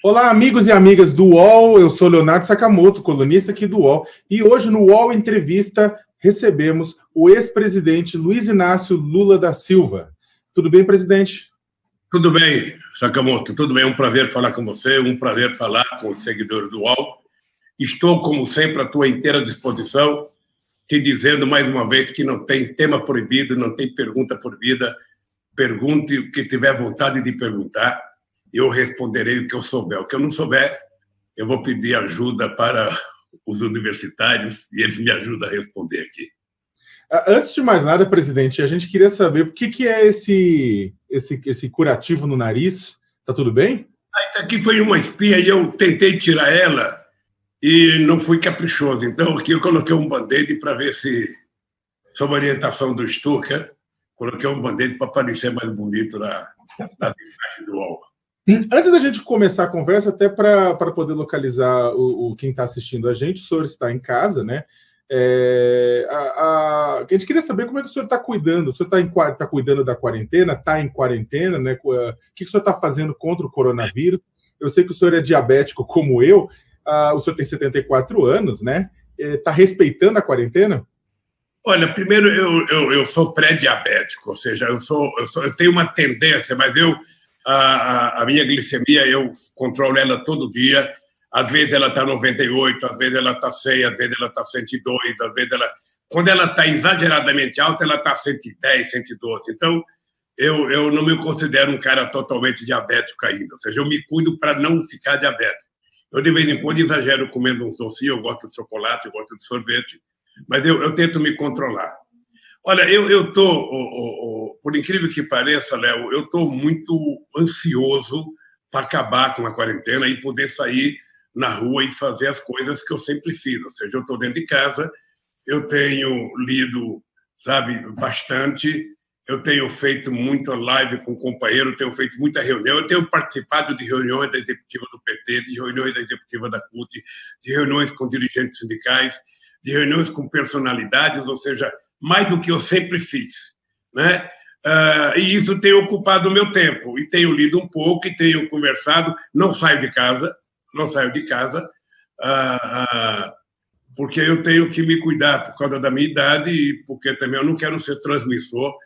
Olá, amigos e amigas do UOL, eu sou Leonardo Sakamoto, colunista aqui do UOL, e hoje no UOL Entrevista recebemos o ex-presidente Luiz Inácio Lula da Silva. Tudo bem, presidente? Tudo bem, Sakamoto, tudo bem, é um prazer falar com você, um prazer falar com os seguidores do UOL. Estou, como sempre, à tua inteira disposição, te dizendo mais uma vez que não tem tema proibido, não tem pergunta proibida. Pergunte o que tiver vontade de perguntar, eu responderei o que eu souber. O que eu não souber, eu vou pedir ajuda para os universitários e eles me ajudam a responder aqui. Antes de mais nada, presidente, a gente queria saber o que é esse curativo no nariz. Tá tudo bem? Isso aqui foi uma espinha e eu tentei tirar ela e não fui caprichoso. Então, aqui eu coloquei um band-aid para ver se, sob a orientação do Stucker, coloquei um band-aid para parecer mais bonito na imagem do UOL. Antes da gente começar a conversa, até para poder localizar quem está assistindo a gente, o senhor está em casa, né? A gente queria saber como é que o senhor está cuidando. O senhor está cuidando da quarentena? Está em quarentena, né? O que o senhor está fazendo contra o coronavírus? Eu sei que o senhor é diabético como eu. O senhor tem 74 anos, né? Está respeitando a quarentena? Olha, primeiro, eu sou pré-diabético, ou seja, eu tenho uma tendência, mas a minha glicemia, eu controlo ela todo dia. Às vezes ela está 98, às vezes ela está 100, às vezes ela está 102, às vezes ela... Quando ela está exageradamente alta, ela está 110, 112. Então, eu não me considero um cara totalmente diabético ainda. Ou seja, eu me cuido para não ficar diabético. Eu, de vez em quando, exagero comendo uns docinhos, eu gosto de chocolate, eu gosto de sorvete, mas eu tento me controlar. Olha, eu estou, por incrível que pareça, Léo, eu estou muito ansioso para acabar com a quarentena e poder sair na rua e fazer as coisas que eu sempre fiz. Ou seja, eu estou dentro de casa, eu tenho lido, sabe, bastante, eu tenho feito muita live com companheiro, tenho feito muita reunião, eu tenho participado de reuniões da executiva do PT, de reuniões da executiva da CUT, de reuniões com dirigentes sindicais, de reuniões com personalidades, ou seja, mais do que eu sempre fiz, né? E isso tem ocupado o meu tempo, e tenho lido um pouco, e tenho conversado, não saio de casa, porque eu tenho que me cuidar por causa da minha idade e porque também eu não quero ser transmissor,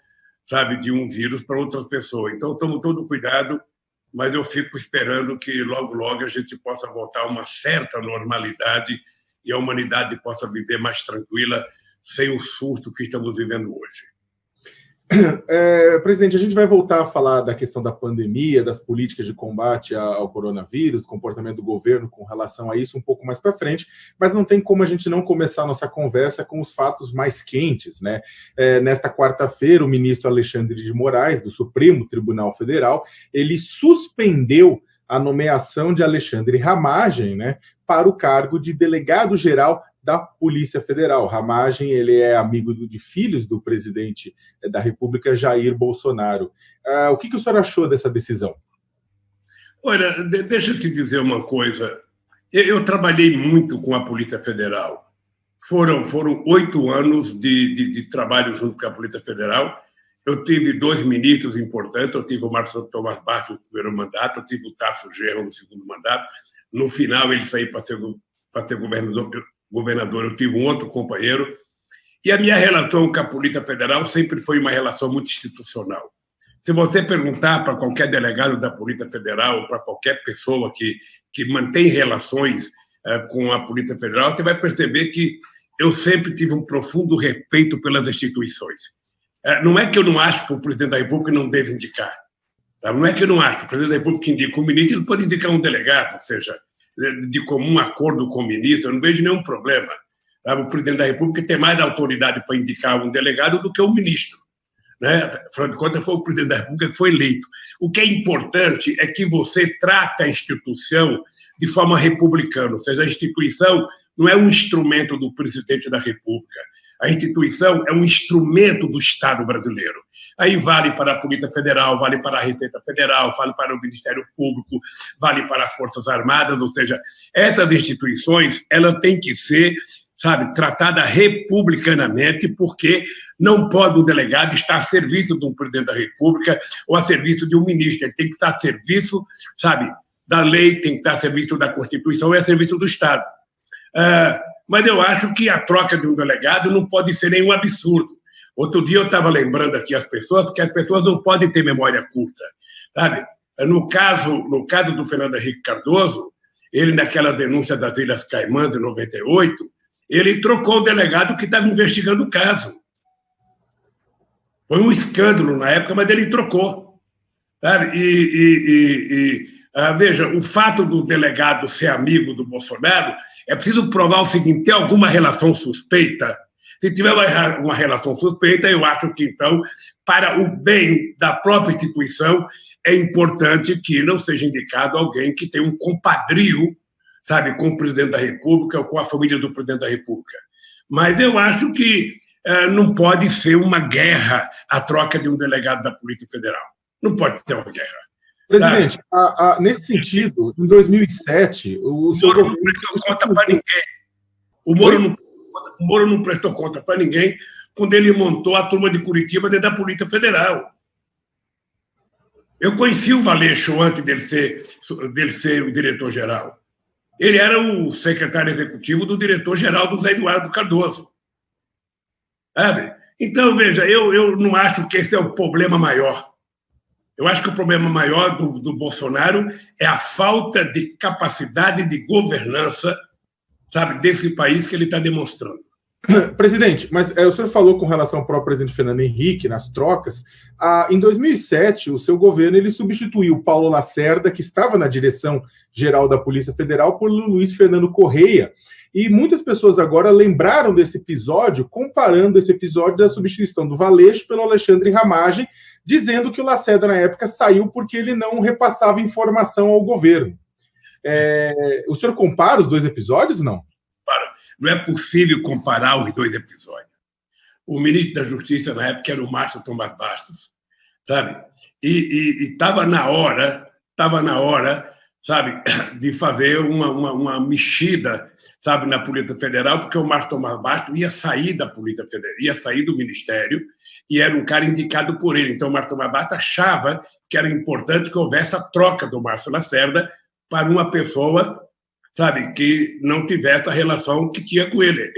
sabe, de um vírus para outras pessoas. Então, tomo todo cuidado, mas eu fico esperando que logo, logo a gente possa voltar a uma certa normalidade e a humanidade possa viver mais tranquila, sem o susto que estamos vivendo hoje. Presidente, a gente vai voltar a falar da questão da pandemia, das políticas de combate ao coronavírus, do comportamento do governo com relação a isso um pouco mais para frente, mas não tem como a gente não começar a nossa conversa com os fatos mais quentes, né? Nesta quarta-feira, o ministro Alexandre de Moraes, do Supremo Tribunal Federal, ele suspendeu a nomeação de Alexandre Ramagem, né, para o cargo de delegado-geral da Polícia Federal. Ramagem, ele é amigo de filhos do presidente da República, Jair Bolsonaro. O que o senhor achou dessa decisão? Olha, deixa eu te dizer uma coisa. Eu trabalhei muito com a Polícia Federal. Foram 8 anos de trabalho junto com a Polícia Federal. Eu tive 2 ministros importantes. Eu tive o Marcelo Tomás Baixo no primeiro mandato, eu tive o Tasso Genro no segundo mandato. No final, ele saiu para ser governador, eu tive um outro companheiro, e a minha relação com a Polícia Federal sempre foi uma relação muito institucional. Se você perguntar para qualquer delegado da Polícia Federal, ou para qualquer pessoa que mantém relações com a Polícia Federal, você vai perceber que eu sempre tive um profundo respeito pelas instituições. Não é que eu não acho que o presidente da República não deve indicar. Não é que eu não acho. O presidente da República indica um ministro, ele pode indicar um delegado, ou seja, de comum acordo com o ministro, eu não vejo nenhum problema. O presidente da República tem mais autoridade para indicar um delegado do que um ministro, né? Afinal de contas, foi o presidente da República que foi eleito. O que é importante é que você trata a instituição de forma republicana, ou seja, a instituição não é um instrumento do presidente da República. A instituição é um instrumento do Estado brasileiro. Aí vale para a Polícia Federal, vale para a Receita Federal, vale para o Ministério Público, vale para as Forças Armadas, ou seja, essas instituições, ela tem que ser, sabe, tratada republicanamente, porque não pode um delegado estar a serviço de um presidente da República ou a serviço de um ministro. Ele tem que estar a serviço, sabe, da lei, tem que estar a serviço da Constituição e a serviço do Estado. Mas eu acho que a troca de um delegado não pode ser nenhum absurdo. Outro dia eu estava lembrando aqui as pessoas, que as pessoas não podem ter memória curta, sabe? No caso do Fernando Henrique Cardoso, ele, naquela denúncia das Ilhas Caimã, de 98, ele trocou o delegado que estava investigando o caso. Foi um escândalo na época, mas ele trocou. Sabe? Veja, o fato do delegado ser amigo do Bolsonaro, é preciso provar o seguinte: tem alguma relação suspeita? Se tiver uma relação suspeita, eu acho que, então, para o bem da própria instituição, é importante que não seja indicado alguém que tem um compadrio, sabe, com o presidente da República ou com a família do presidente da República. Mas eu acho que não pode ser uma guerra a troca de um delegado da Polícia Federal. Não pode ser uma guerra. Presidente, nesse sentido, em 2007, o Moro não prestou conta para ninguém. O Moro não prestou conta para ninguém quando ele montou a turma de Curitiba dentro da Polícia Federal. Eu conheci o Valeixo antes dele ser o diretor-geral. Ele era o secretário executivo do diretor-geral do Zé Eduardo Cardoso. Sabe? Então, veja, eu não acho que esse é o problema maior. Eu acho que o problema maior do Bolsonaro é a falta de capacidade de governança, sabe, desse país que ele está demonstrando. Presidente, mas o senhor falou com relação ao próprio presidente Fernando Henrique, nas trocas. Em 2007, o seu governo ele substituiu Paulo Lacerda, que estava na direção geral da Polícia Federal, por Luiz Fernando Correia. E muitas pessoas agora lembraram desse episódio, comparando esse episódio da substituição do Valeixo pelo Alexandre Ramagem, dizendo que o Lacerda, na época, saiu porque ele não repassava informação ao governo. O senhor compara os dois episódios, não? Não é possível comparar os dois episódios. O ministro da Justiça, na época, era o Márcio Tomás Bastos, sabe? E estava na hora, sabe, de fazer uma mexida, sabe, na Polícia Federal, porque o Márcio Tomás Bastos ia sair da Polícia Federal, ia sair do Ministério, e era um cara indicado por ele. Então, o Márcio Tomás Bastos achava que era importante que houvesse a troca do Márcio Lacerda para uma pessoa, sabe, que não tivesse a relação que tinha com ele.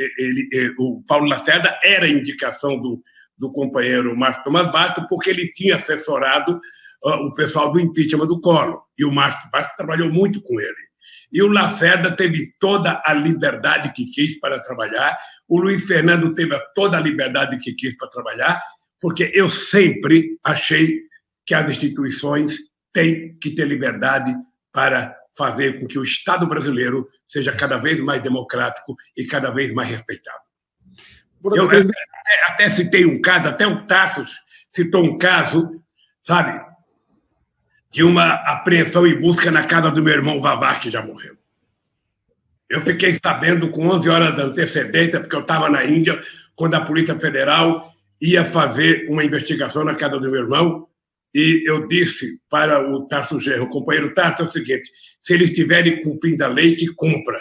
O Paulo Lacerda era a indicação do companheiro Márcio Tomás Bastos, porque ele tinha assessorado o pessoal do impeachment do Collor, e o Márcio Bastos trabalhou muito com ele. E o Lacerda teve toda a liberdade que quis para trabalhar, o Luiz Fernando teve toda a liberdade que quis para trabalhar, porque eu sempre achei que as instituições têm que ter liberdade para fazer com que o Estado brasileiro seja cada vez mais democrático e cada vez mais respeitado. Eu até citei um caso, até o Tassos citou um caso, sabe, de uma apreensão e busca na casa do meu irmão Vavá, que já morreu. Eu fiquei sabendo com 11 horas de antecedência, porque eu estava na Índia, quando a Polícia Federal ia fazer uma investigação na casa do meu irmão, e eu disse para o Tarso Genro, o companheiro Tarso, é o seguinte: se eles estiverem cumprindo a lei, que cumpra,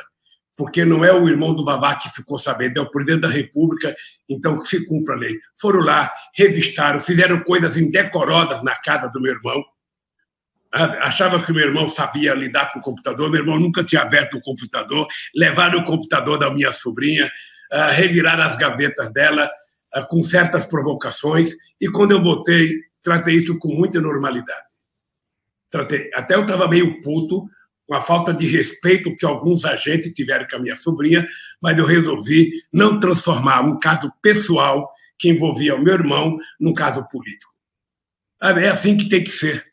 porque não é o irmão do Vavá que ficou sabendo, é o presidente da República, então que se cumpra a lei. Foram lá, revistaram, fizeram coisas indecorosas na casa do meu irmão, achava que o meu irmão sabia lidar com o computador, meu irmão nunca tinha aberto o computador, levaram o computador da minha sobrinha, reviraram as gavetas dela com certas provocações, e quando eu voltei, tratei isso com muita normalidade. Até eu estava meio puto com a falta de respeito que alguns agentes tiveram com a minha sobrinha, mas eu resolvi não transformar um caso pessoal que envolvia o meu irmão num caso político. É assim que tem que ser.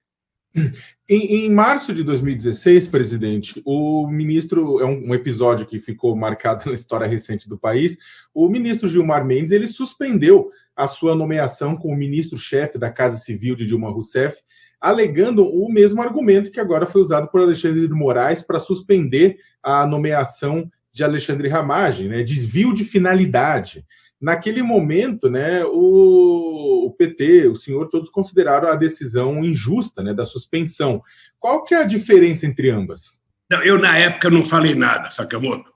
Em março de 2016, presidente, o ministro, é um episódio que ficou marcado na história recente do país, o ministro Gilmar Mendes ele suspendeu a sua nomeação como ministro-chefe da Casa Civil de Dilma Rousseff, alegando o mesmo argumento que agora foi usado por Alexandre de Moraes para suspender a nomeação de Alexandre Ramagem, né, desvio de finalidade. Naquele momento, né, o PT, o senhor, todos consideraram a decisão injusta, né, da suspensão. Qual que é a diferença entre ambas? Eu, na época, não falei nada, Sakamoto.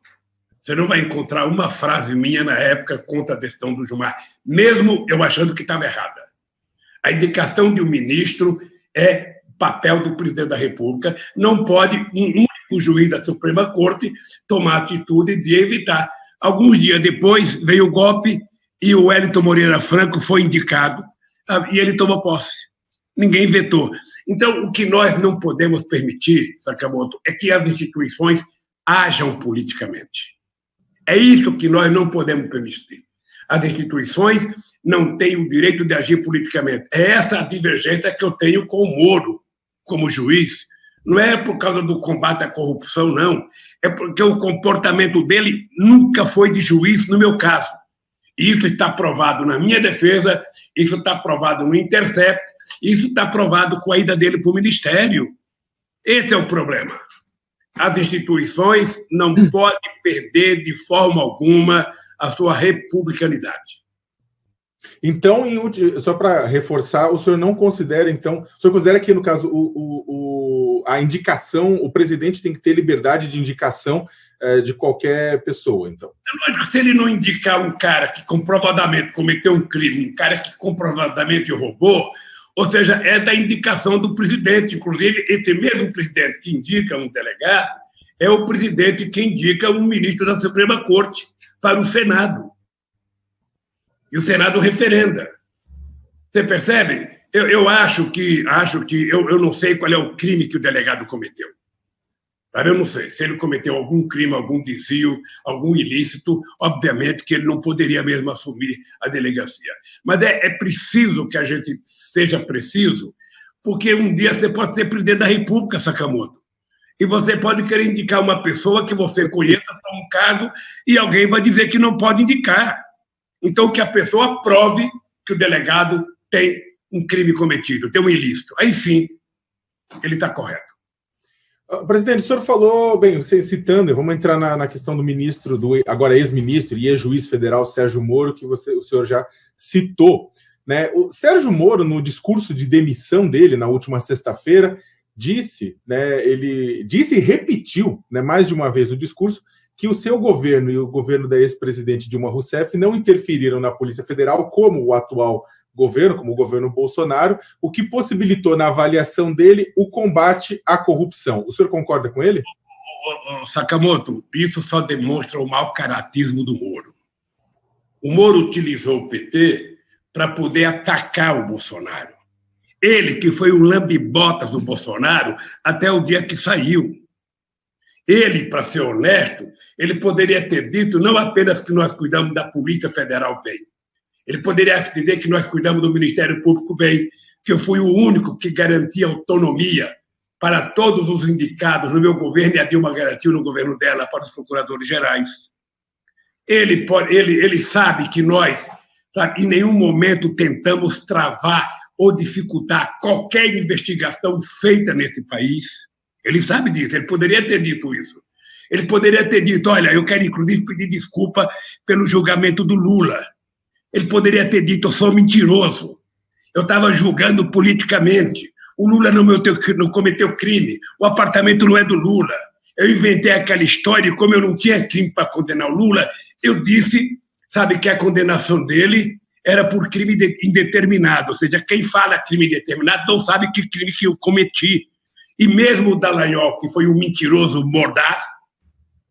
Você não vai encontrar uma frase minha na época contra a decisão do Gilmar, mesmo eu achando que estava errada. A indicação de um ministro é papel do presidente da República, não pode um único juiz da Suprema Corte tomar a atitude de evitar. Alguns dias depois veio o golpe e o Wellington Moreira Franco foi indicado e ele tomou posse. Ninguém vetou. Então, o que nós não podemos permitir, Sakamoto, é que as instituições ajam politicamente. É isso que nós não podemos permitir. As instituições não têm o direito de agir politicamente. É essa a divergência que eu tenho com o Moro como juiz. Não é por causa do combate à corrupção, não. É porque o comportamento dele nunca foi de juiz, no meu caso. Isso está provado na minha defesa, isso está provado no Intercept, isso está provado com a ida dele para o Ministério. Esse é o problema. As instituições não podem perder de forma alguma a sua republicanidade. Então, só para reforçar, o senhor não considera, então, o senhor considera que, no caso, a indicação, o presidente tem que ter liberdade de indicação de qualquer pessoa, então? É lógico, se ele não indicar um cara que comprovadamente cometeu um crime, um cara que comprovadamente roubou, ou seja, é da indicação do presidente. Inclusive, esse mesmo presidente que indica um delegado é o presidente que indica um ministro da Suprema Corte para o Senado. E o Senado referenda. Você percebe? Eu acho que eu não sei qual é o crime que o delegado cometeu. Sabe? Eu não sei. Se ele cometeu algum crime, algum desvio, algum ilícito, obviamente que ele não poderia mesmo assumir a delegacia. Mas é preciso que a gente seja preciso, porque um dia você pode ser presidente da República, Sakamoto, e você pode querer indicar uma pessoa que você conheça para um cargo e alguém vai dizer que não pode indicar. Então, que a pessoa prove que o delegado tem um crime cometido, tem um ilícito. Aí sim, ele está correto. Presidente, o senhor falou, bem, você citando, vamos entrar na questão do ministro, agora ex-ministro e ex-juiz federal Sérgio Moro, que o senhor já citou, né? O Sérgio Moro, no discurso de demissão dele, na última sexta-feira, disse, né, ele disse e repetiu, né, mais de uma vez no discurso, que o seu governo e o governo da ex-presidente Dilma Rousseff não interferiram na Polícia Federal, como o atual governo, como o governo Bolsonaro, o que possibilitou, na avaliação dele, o combate à corrupção. O senhor concorda com ele? Sakamoto, isso só demonstra o mau caratismo do Moro. O Moro utilizou o PT para poder atacar o Bolsonaro. Ele, que foi o lambe-botas do Bolsonaro até o dia que saiu. Ele, para ser honesto, ele poderia ter dito não apenas que nós cuidamos da Polícia Federal bem, ele poderia dizer que nós cuidamos do Ministério Público bem, que eu fui o único que garantia autonomia para todos os indicados no meu governo, e a Dilma garantiu no governo dela para os procuradores gerais. Ele sabe que nós, sabe, em nenhum momento tentamos travar ou dificultar qualquer investigação feita nesse país. Ele sabe disso, ele poderia ter dito isso. Ele poderia ter dito, olha, eu quero inclusive pedir desculpa pelo julgamento do Lula. Ele poderia ter dito, eu sou mentiroso, eu estava julgando politicamente, o Lula não cometeu crime, o apartamento não é do Lula. Eu inventei aquela história e como eu não tinha crime para condenar o Lula, eu disse, sabe, que a condenação dele era por crime indeterminado, ou seja, quem fala crime indeterminado não sabe que crime que eu cometi. E mesmo o Dallagnol, que foi um mentiroso mordaz,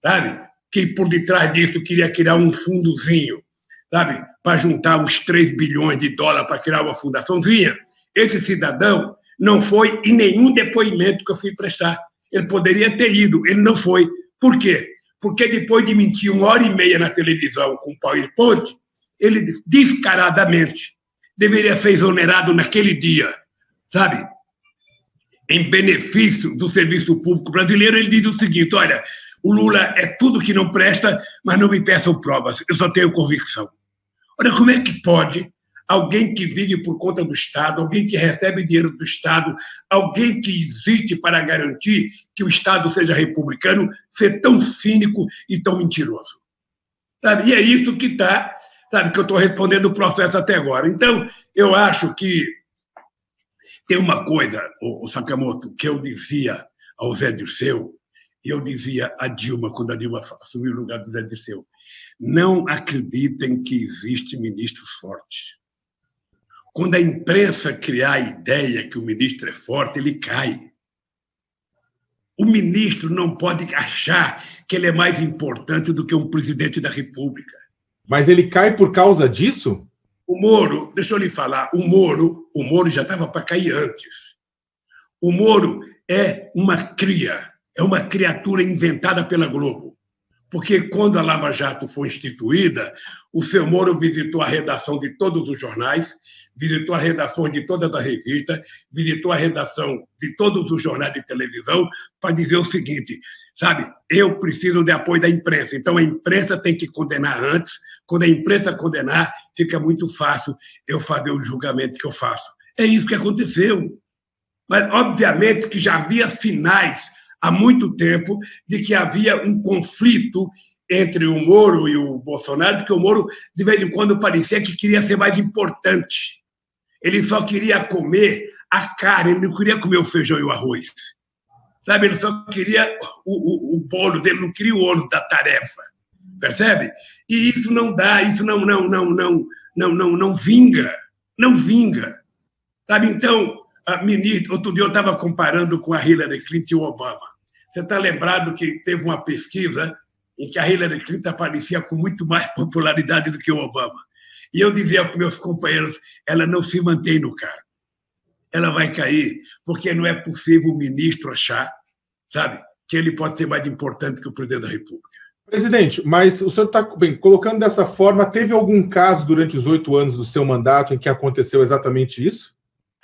sabe, que por detrás disso queria criar um fundozinho, sabe, para juntar uns 3 bilhões de dólares para criar uma fundaçãozinha, esse cidadão não foi em nenhum depoimento que eu fui prestar. Ele poderia ter ido, ele não foi. Por quê? Porque depois de mentir 1h30 na televisão com o PowerPoint, ele descaradamente deveria ser exonerado naquele dia, sabe? Em benefício do serviço público brasileiro, ele diz o seguinte, olha, o Lula é tudo que não presta, mas não me peçam provas, eu só tenho convicção. Olha, como é que pode alguém que vive por conta do Estado, alguém que recebe dinheiro do Estado, alguém que existe para garantir que o Estado seja republicano, ser tão cínico e tão mentiroso? Sabe? E é isso que está, sabe, que eu estou respondendo o processo até agora. Então, eu acho que tem uma coisa, o Sakamoto, que eu dizia ao Zé Dirceu, e eu dizia a Dilma, quando a Dilma assumiu o lugar do Zé Dirceu, não acreditem que existe ministros fortes. quando a imprensa criar a ideia que o ministro é forte, ele cai. O ministro não pode achar que ele é mais importante do que um presidente da República. Mas ele cai por causa disso? O Moro, deixa eu lhe falar, o Moro já estava para cair antes. O Moro é uma cria, é uma criatura inventada pela Globo. Porque quando a Lava Jato foi instituída, o seu Moro visitou a redação de todos os jornais, visitou a redação de todas as revistas, visitou a redação de todos os jornais de televisão para dizer o seguinte, sabe, eu preciso de apoio da imprensa, então a imprensa tem que condenar antes, quando a imprensa condenar, fica muito fácil eu fazer o julgamento que eu faço. É isso que aconteceu. Mas, obviamente, que já havia sinais há muito tempo de que havia um conflito entre o Moro e o Bolsonaro, porque o Moro, de vez em quando, parecia que queria ser mais importante. Ele só queria comer a carne, ele não queria comer o feijão e o arroz. Sabe? Ele só queria o bolo dele, não queria o ônus da tarefa. Percebe? E isso não dá, isso não vinga. Não vinga. Sabe? Então, ministro, outro dia eu estava comparando com a Hillary Clinton e o Obama. Você está lembrado que teve uma pesquisa em que a Hillary Clinton aparecia com muito mais popularidade do que o Obama. E eu dizia para meus companheiros, ela não se mantém no cargo. Ela vai cair, porque não é possível o ministro achar, sabe, que ele pode ser mais importante que o presidente da República. Presidente, mas o senhor está colocando dessa forma, teve algum caso durante os 8 anos do seu mandato em que aconteceu exatamente isso?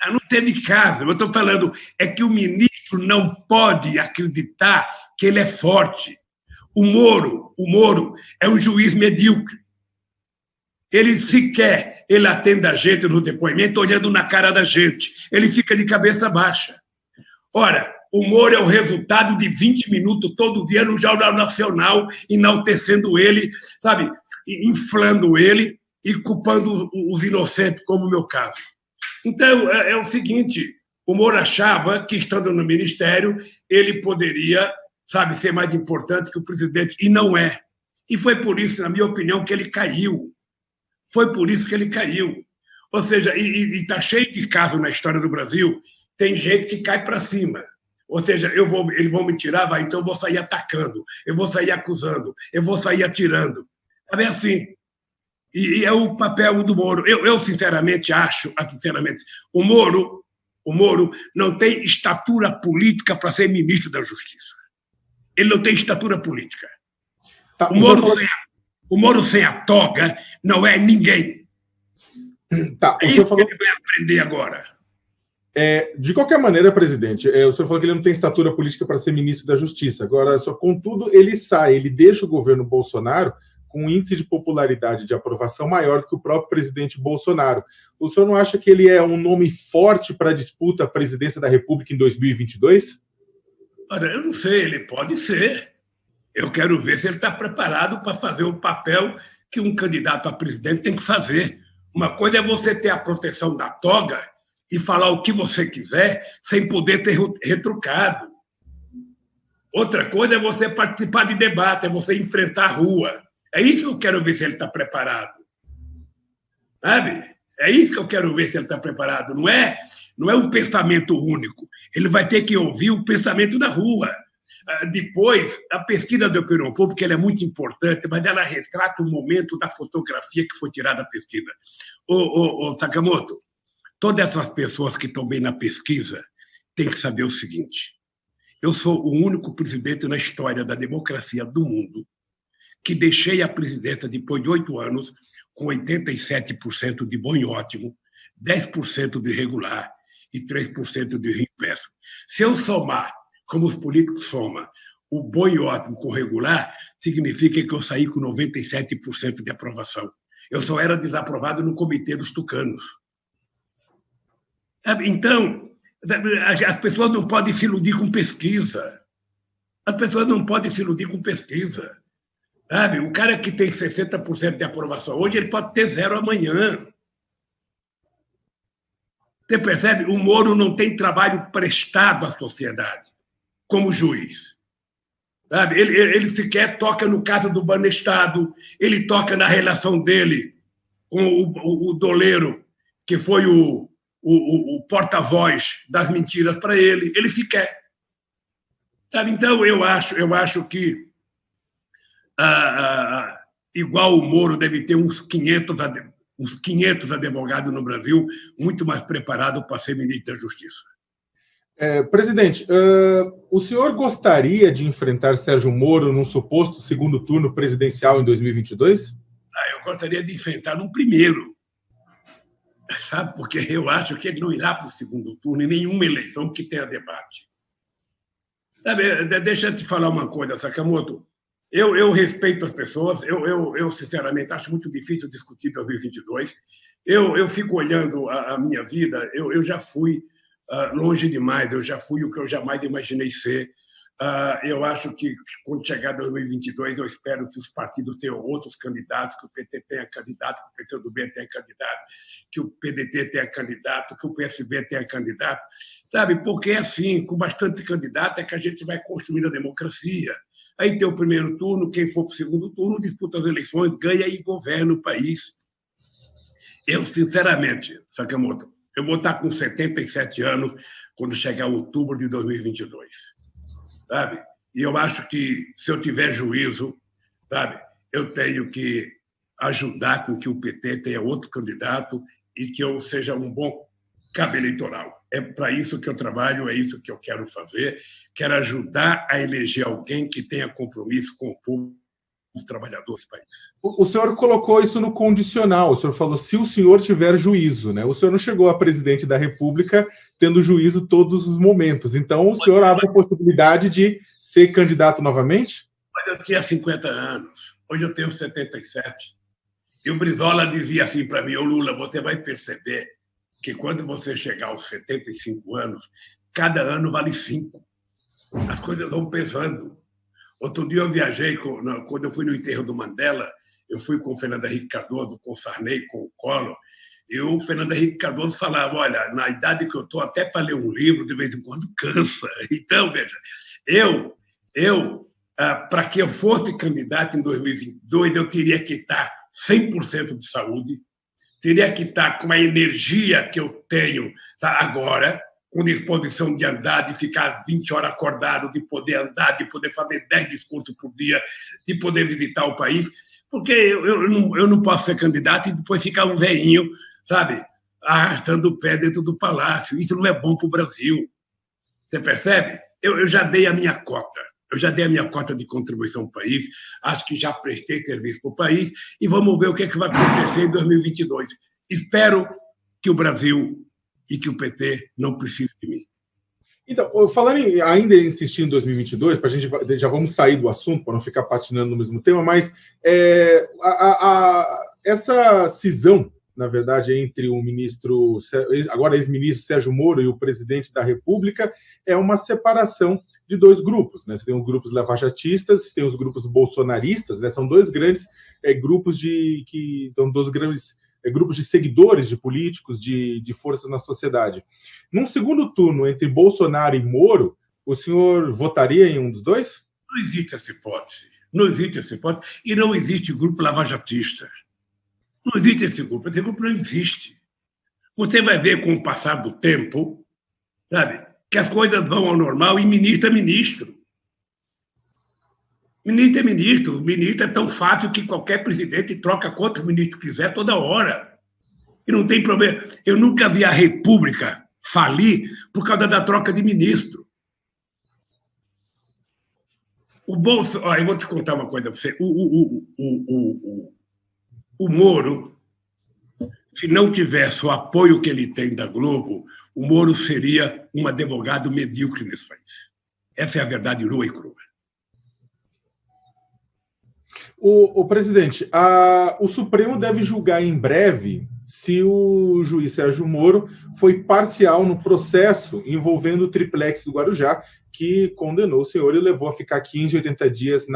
Não teve caso. Eu estou falando é que o ministro não pode acreditar que ele é forte. O Moro é um juiz medíocre. Ele sequer atende a gente no depoimento olhando na cara da gente. Ele fica de cabeça baixa. Ora, o Moro é o resultado de 20 minutos todo dia no Jornal Nacional, enaltecendo ele, sabe, inflando ele e culpando os inocentes, como o meu caso. Então, é o seguinte, o Moro achava que, estando no ministério, ele poderia, sabe, ser mais importante que o presidente, e não é. E foi por isso, na minha opinião, que ele caiu. Foi por isso que ele caiu. Ou seja, e está cheio de casos na história do Brasil, tem gente que cai para cima. Ou seja, eles vão me tirar, então eu vou sair atacando, eu vou sair acusando, eu vou sair atirando. É assim. E é o papel do Moro. Eu sinceramente acho, o Moro não tem estatura política para ser ministro da Justiça. Ele não tem estatura política. Tá, o Moro sem a toga não é ninguém. Tá, é isso que ele vai aprender agora. De qualquer maneira, presidente, o senhor falou que ele não tem estatura política para ser ministro da Justiça. Agora, contudo, ele deixa o governo Bolsonaro com um índice de popularidade de aprovação maior do que o próprio presidente Bolsonaro. O senhor não acha que ele é um nome forte para a disputa à presidência da República em 2022? Olha, eu não sei, ele pode ser. Eu quero ver se ele está preparado para fazer o papel que um candidato a presidente tem que fazer. Uma coisa é você ter a proteção da toga e falar o que você quiser sem poder ter retrucado. Outra coisa é você participar de debate, é você enfrentar a rua. É isso que eu quero ver se ele está preparado. Sabe? É isso que eu quero ver se ele está preparado. Não é um pensamento único. Ele vai ter que ouvir o pensamento da rua. Depois, a pesquisa do opinião pública ela é muito importante, mas ela retrata o momento da fotografia que foi tirada da pesquisa. Ô, Sakamoto, todas essas pessoas que estão bem na pesquisa têm que saber o seguinte. Eu sou o único presidente na história da democracia do mundo que deixei a presidência depois de 8 anos com 87% de bom e ótimo, 10% de regular e 3% de reimpresso. Se eu somar, como os políticos somam, o bom e ótimo com regular, significa que eu saí com 97% de aprovação. Eu só era desaprovado no Comitê dos Tucanos. Então, as pessoas não podem se iludir com pesquisa. As pessoas não podem se iludir com pesquisa. Sabe? O cara que tem 60% de aprovação hoje, ele pode ter 0 amanhã. Você percebe? O Moro não tem trabalho prestado à sociedade como juiz. Sabe? Ele sequer toca no caso do Banestado, ele toca na relação dele com o doleiro que foi o porta-voz das mentiras para ele. Ele se quer. Sabe? Então, eu acho que, igual o Moro, deve ter uns 500 advogados no Brasil muito mais preparados para ser ministro da Justiça. Presidente, o senhor gostaria de enfrentar Sérgio Moro num suposto segundo turno presidencial em 2022? Eu gostaria de enfrentar num primeiro, sabe? Porque eu acho que ele não irá para o segundo turno em nenhuma eleição que tenha debate. Sabe, deixa eu te falar uma coisa, Sakamoto. Eu respeito as pessoas, eu sinceramente acho muito difícil discutir 2022. Eu fico olhando a minha vida, eu já fui longe demais, eu já fui o que eu jamais imaginei ser. Eu acho que, quando chegar 2022, eu espero que os partidos tenham outros candidatos, que o PT tenha candidato, que o PCdoB tenha candidato, que o PDT tenha candidato, que o PSB tenha candidato, sabe? Porque, assim, com bastante candidato é que a gente vai construir a democracia. Aí tem o primeiro turno, quem for para o segundo turno disputa as eleições, ganha e governa o país. Eu, sinceramente, Sakamoto, eu vou estar com 77 anos quando chegar outubro de 2022. Sabe? E eu acho que, se eu tiver juízo, sabe, eu tenho que ajudar com que o PT tenha outro candidato e que eu seja um bom cabo eleitoral. É para isso que eu trabalho, é isso que eu quero fazer. Quero ajudar a eleger alguém que tenha compromisso com o povo, os trabalhadores do país. O senhor colocou isso no condicional, o senhor falou se o senhor tiver juízo, né? O senhor não chegou a presidente da República tendo juízo todos os momentos, então o senhor abre a possibilidade de ser candidato novamente? Mas eu tinha 50 anos, hoje eu tenho 77. E o Brizola dizia assim para mim: ô Lula, você vai perceber que quando você chegar aos 75 anos, cada ano vale 5. As coisas vão pesando. Outro dia eu viajei, quando eu fui no enterro do Mandela, eu fui com o Fernando Henrique Cardoso, com o Sarney, com o Collor, e o Fernando Henrique Cardoso falava: olha, na idade que eu estou, até para ler um livro, de vez em quando cansa. Então, veja, para que eu fosse candidato em 2022, eu teria que estar 100% de saúde, teria que estar com a energia que eu tenho agora, com disposição de andar, de ficar 20 horas acordado, de poder andar, de poder fazer 10 discursos por dia, de poder visitar o país, porque eu não posso ser candidato e depois ficar um velhinho, sabe, arrastando o pé dentro do palácio. Isso não é bom para o Brasil. Você percebe? Eu já dei a minha cota. Eu já dei a minha cota de contribuição para o país, acho que já prestei serviço para o país e vamos ver o que vai acontecer em 2022. Espero que o Brasil e que o PT não precise de mim. Então, falando ainda insistir em 2022, para a gente já vamos sair do assunto, para não ficar patinando no mesmo tema, mas essa cisão, na verdade, entre o ministro, agora ex-ministro Sérgio Moro e o presidente da República, é uma separação de dois grupos, né? Você tem os grupos lavajatistas, você tem os grupos bolsonaristas, né? São dois grandes grupos grupos de seguidores de políticos, de forças na sociedade. Num segundo turno, entre Bolsonaro e Moro, o senhor votaria em um dos dois? Não existe essa hipótese. Não existe essa hipótese. E não existe grupo lavajatista. Não existe esse grupo. Esse grupo não existe. Você vai ver, com o passar do tempo, sabe, que as coisas vão ao normal e ministro é ministro. Ministro é ministro. Ministro é tão fácil que qualquer presidente troca quantos ministros quiser toda hora. E não tem problema. Eu nunca vi a República falir por causa da troca de ministro. Eu vou te contar uma coisa para você. O Moro, se não tivesse o apoio que ele tem da Globo, o Moro seria um advogado medíocre nesse país. Essa é a verdade nua e crua. O presidente, o Supremo deve julgar em breve se o juiz Sérgio Moro foi parcial no processo envolvendo o triplex do Guarujá, que condenou o senhor e levou a ficar 15, 80 dias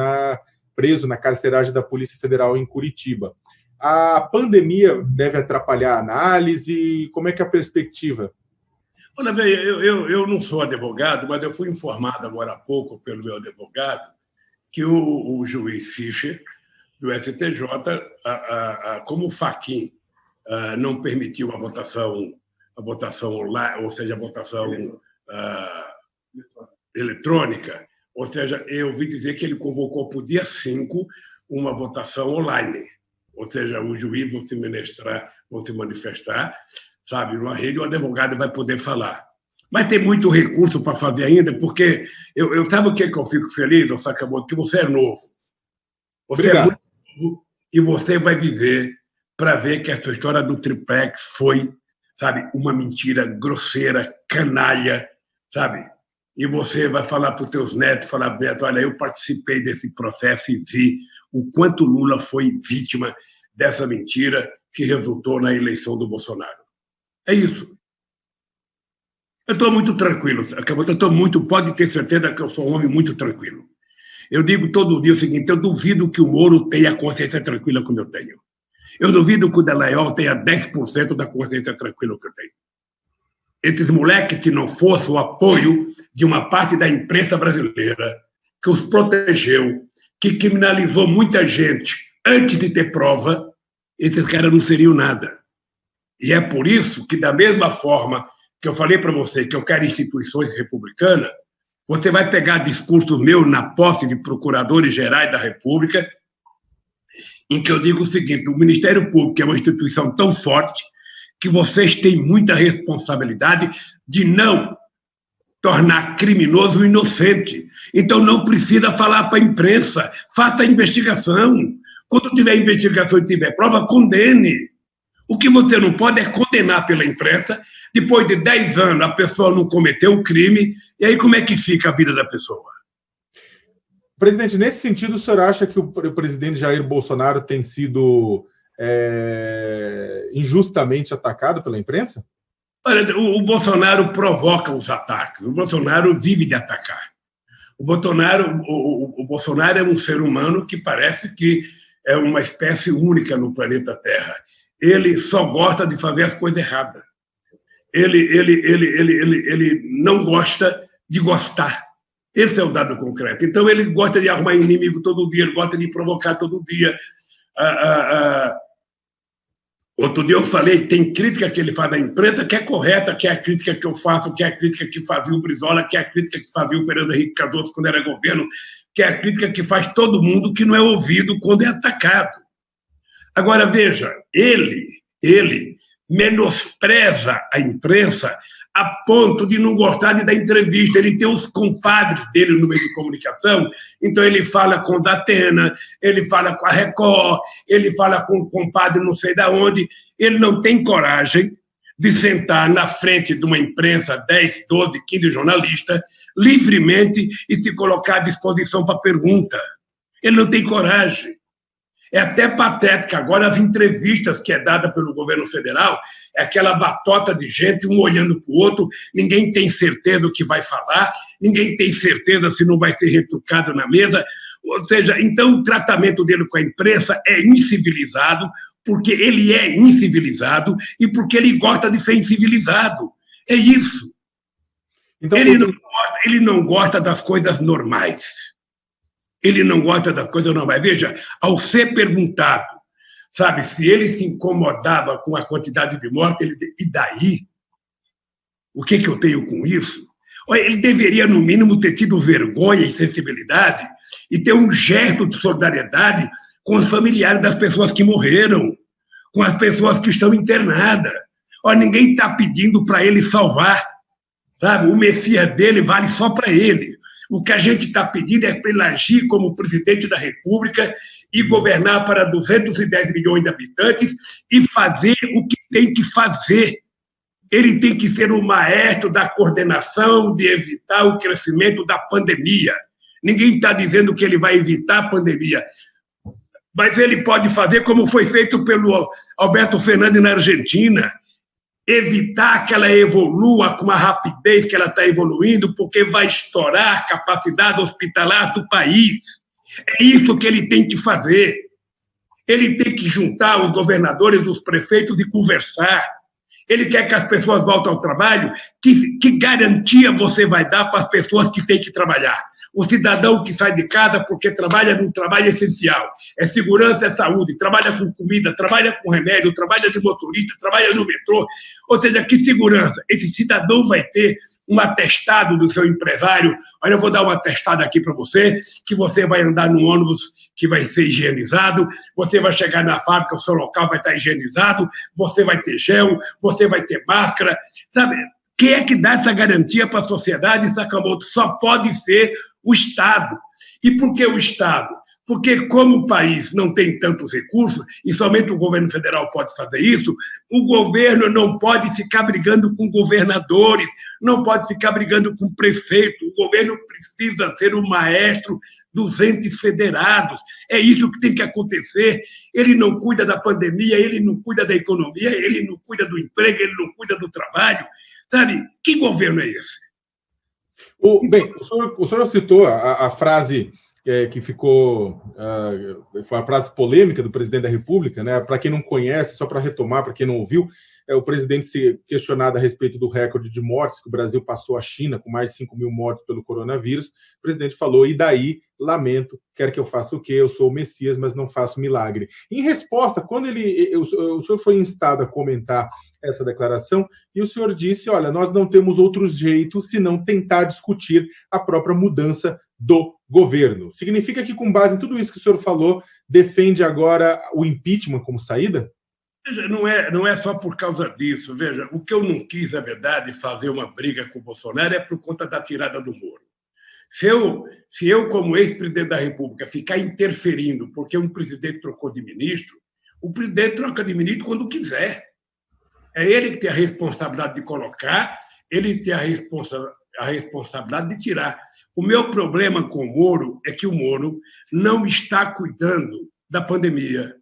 preso na carceragem da Polícia Federal em Curitiba. A pandemia deve atrapalhar a análise? Como é que é a perspectiva? Olha, eu não sou advogado, mas eu fui informado agora há pouco pelo meu advogado que o juiz Fischer, do STJ, como o Fachin não permitiu a votação online, ou seja, a votação eletrônica. Ou seja, eu ouvi dizer que ele convocou para o dia 5 uma votação online. Ou seja, os juízes vão se manifestar, sabe, numa rede, o advogado vai poder falar. Mas tem muito recurso para fazer ainda, porque eu sabe o que eu fico feliz, Sakamoto? Que você é novo. Você é muito novo e você vai viver para ver que essa história do triplex foi, sabe, uma mentira grosseira, canalha, sabe? E você vai falar para os teus netos, falar, Beto, olha, eu participei desse processo e vi o quanto Lula foi vítima dessa mentira que resultou na eleição do Bolsonaro. É isso. Eu estou muito tranquilo, pode ter certeza que eu sou um homem muito tranquilo. Eu digo todo dia o seguinte, eu duvido que o Moro tenha a consciência tranquila como eu tenho. Eu duvido que o Dallagnol tenha 10% da consciência tranquila que eu tenho. Esses moleques que não fosse o apoio de uma parte da imprensa brasileira, que os protegeu, que criminalizou muita gente antes de ter prova, esses caras não seriam nada. E é por isso que, da mesma forma que eu falei para você que eu quero instituições republicanas, você vai pegar discurso meu na posse de procuradores gerais da República, em que eu digo o seguinte, o Ministério Público é uma instituição tão forte que vocês têm muita responsabilidade de não tornar criminoso o inocente. Então, não precisa falar para a imprensa, faça a investigação. Quando tiver investigação e tiver prova, condene. O que você não pode é condenar pela imprensa, depois de 10 anos a pessoa não cometeu o crime, e aí como é que fica a vida da pessoa? Presidente, nesse sentido, o senhor acha que o presidente Jair Bolsonaro tem sido injustamente atacado pela imprensa? Olha, o Bolsonaro provoca os ataques, o Bolsonaro vive de atacar. O Bolsonaro é um ser humano que parece que é uma espécie única no planeta Terra. Ele só gosta de fazer as coisas erradas. Ele não gosta de gostar. Esse é o dado concreto. Então, ele gosta de arrumar inimigo todo dia, ele gosta de provocar todo dia. Outro dia eu falei, tem crítica que ele faz da imprensa que é correta, que é a crítica que eu faço, que é a crítica que fazia o Brizola, que é a crítica que fazia o Fernando Henrique Cardoso quando era governo, que é a crítica que faz todo mundo que não é ouvido quando é atacado. Agora, veja, ele menospreza a imprensa a ponto de não gostar de dar entrevista. Ele tem os compadres dele no meio de comunicação, então ele fala com o Datena, ele fala com a Record, ele fala com o compadre não sei de onde. Ele não tem coragem de sentar na frente de uma imprensa, 10, 12, 15 jornalistas, livremente e se colocar à disposição para pergunta. Ele não tem coragem. É até patética. Agora, as entrevistas que é dada pelo governo federal é aquela batota de gente, um olhando para o outro, ninguém tem certeza do que vai falar, ninguém tem certeza se não vai ser retrucado na mesa. Ou seja, então o tratamento dele com a imprensa é incivilizado, porque ele é incivilizado e porque ele gosta de ser incivilizado. É isso. Então, ele não gosta das coisas normais. Ele não gosta das coisas normais. Veja, ao ser perguntado, sabe, se ele se incomodava com a quantidade de mortes, ele disse, e daí? O que eu tenho com isso? Ele deveria, no mínimo, ter tido vergonha e sensibilidade e ter um gesto de solidariedade com os familiares das pessoas que morreram, com as pessoas que estão internadas. Ninguém está pedindo para ele salvar, sabe? O Messias dele vale só para ele. O que a gente está pedindo é para ele agir como presidente da República e governar para 210 milhões de habitantes e fazer o que tem que fazer. Ele tem que ser o maestro da coordenação de evitar o crescimento da pandemia. Ninguém está dizendo que ele vai evitar a pandemia, mas ele pode fazer como foi feito pelo Alberto Fernandes na Argentina, evitar que ela evolua com a rapidez que ela está evoluindo, porque vai estourar a capacidade hospitalar do país. É isso que ele tem que fazer. Ele tem que juntar os governadores, os prefeitos e conversar. Ele quer que as pessoas voltem ao trabalho. Que garantia você vai dar para as pessoas que têm que trabalhar? O cidadão que sai de casa porque trabalha num trabalho essencial. É segurança, é saúde, trabalha com comida, trabalha com remédio, trabalha de motorista, trabalha no metrô. Ou seja, que segurança? Esse cidadão vai ter um atestado do seu empresário. Olha, eu vou dar um atestado aqui para você, que você vai andar no ônibus que vai ser higienizado, você vai chegar na fábrica, o seu local vai estar higienizado, você vai ter gel, você vai ter máscara. Sabe? Quem é que dá essa garantia para a sociedade, Sakamoto? Só pode ser o Estado. E por que o Estado? Porque, como o país não tem tantos recursos, e somente o governo federal pode fazer isso, o governo não pode ficar brigando com governadores, não pode ficar brigando com prefeito. O governo precisa ser o maestro dos entes federados. É isso que tem que acontecer. Ele não cuida da pandemia, ele não cuida da economia, ele não cuida do emprego, ele não cuida do trabalho. Sabe? Que governo é esse? Bem, o senhor citou a frase que ficou... foi uma frase polêmica do presidente da República, né? Para quem não conhece, só para retomar, para quem não ouviu, o presidente se questionado a respeito do recorde de mortes que o Brasil passou à China, com mais de 5 mil mortes pelo coronavírus. O presidente falou, e daí, lamento, quer que eu faça o quê? Eu sou o Messias, mas não faço milagre. Em resposta, quando o senhor foi instado a comentar essa declaração, e o senhor disse, olha, nós não temos outros jeitos senão tentar discutir a própria mudança do governo. Significa que, com base em tudo isso que o senhor falou, defende agora o impeachment como saída? Veja, não é só por causa disso. Veja, o que eu não quis, na verdade, fazer uma briga com o Bolsonaro é por conta da tirada do Moro. Se eu, como ex-presidente da República, ficar interferindo porque um presidente trocou de ministro, o presidente troca de ministro quando quiser. É ele que tem a responsabilidade de colocar, ele tem a responsabilidade de tirar. O meu problema com o Moro é que o Moro não está cuidando da pandemia.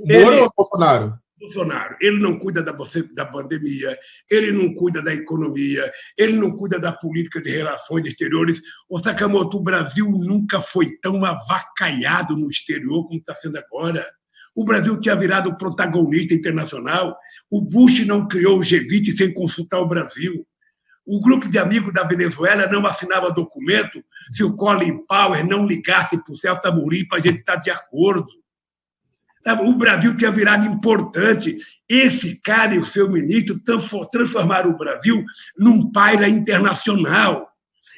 Moro ou Bolsonaro? Bolsonaro. Ele não cuida da pandemia, ele não cuida da economia, ele não cuida da política de relações exteriores. O Sakamoto, o Brasil nunca foi tão avacalhado no exterior como está sendo agora. O Brasil tinha virado protagonista internacional. O Bush não criou o G20 sem consultar o Brasil. O grupo de amigos da Venezuela não assinava documento se o Colin Powell não ligasse para o Celso Amorim para a gente estar de acordo. O Brasil tinha virado importante. Esse cara e o seu ministro transformaram o Brasil num paira internacional.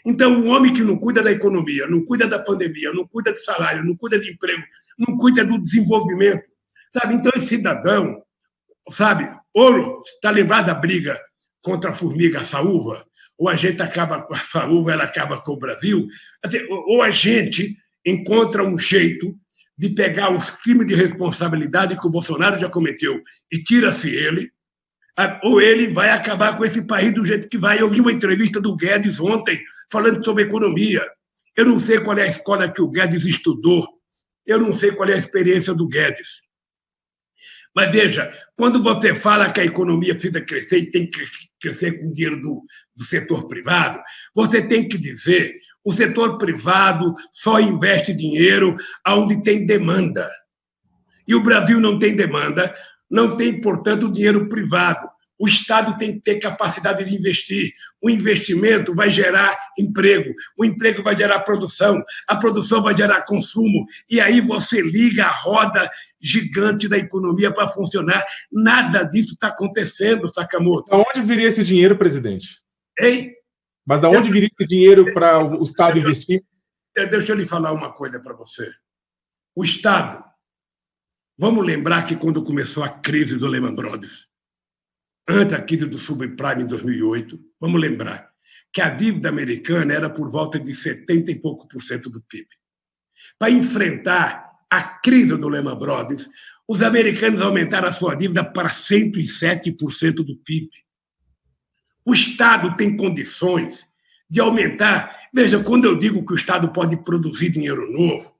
Então, o homem que não cuida da economia, não cuida da pandemia, não cuida de salário, não cuida de emprego, não cuida do desenvolvimento, sabe? Então, esse cidadão, sabe, ou está lembrado da briga contra a formiga saúva, ou a gente acaba com a saúva, ela acaba com o Brasil, ou a gente encontra um jeito de pegar os crimes de responsabilidade que o Bolsonaro já cometeu e tira-se ele, ou ele vai acabar com esse país do jeito que vai. Eu vi uma entrevista do Guedes ontem falando sobre economia. Eu não sei qual é a escola que o Guedes estudou, eu não sei qual é a experiência do Guedes. Mas veja, quando você fala que a economia precisa crescer e tem que crescer com o dinheiro do setor privado, você tem que dizer: o setor privado só investe dinheiro onde tem demanda. E o Brasil não tem demanda, não tem, portanto, dinheiro privado. O Estado tem que ter capacidade de investir. O investimento vai gerar emprego, o emprego vai gerar produção, a produção vai gerar consumo, e aí você liga a roda gigante da economia para funcionar. Nada disso está acontecendo, Sakamoto. Da onde viria esse dinheiro, presidente? Hein? Mas da onde viria esse dinheiro para o Estado investir? Deixa eu lhe falar uma coisa para você. O Estado, vamos lembrar que quando começou a crise do Lehman Brothers, antes da crise do subprime em 2008, vamos lembrar que a dívida americana era por volta de 70 e pouco por cento do PIB. Para enfrentar a crise do Lehman Brothers, os americanos aumentaram a sua dívida para 107% do PIB. O Estado tem condições de aumentar. Veja, quando eu digo que o Estado pode produzir dinheiro novo,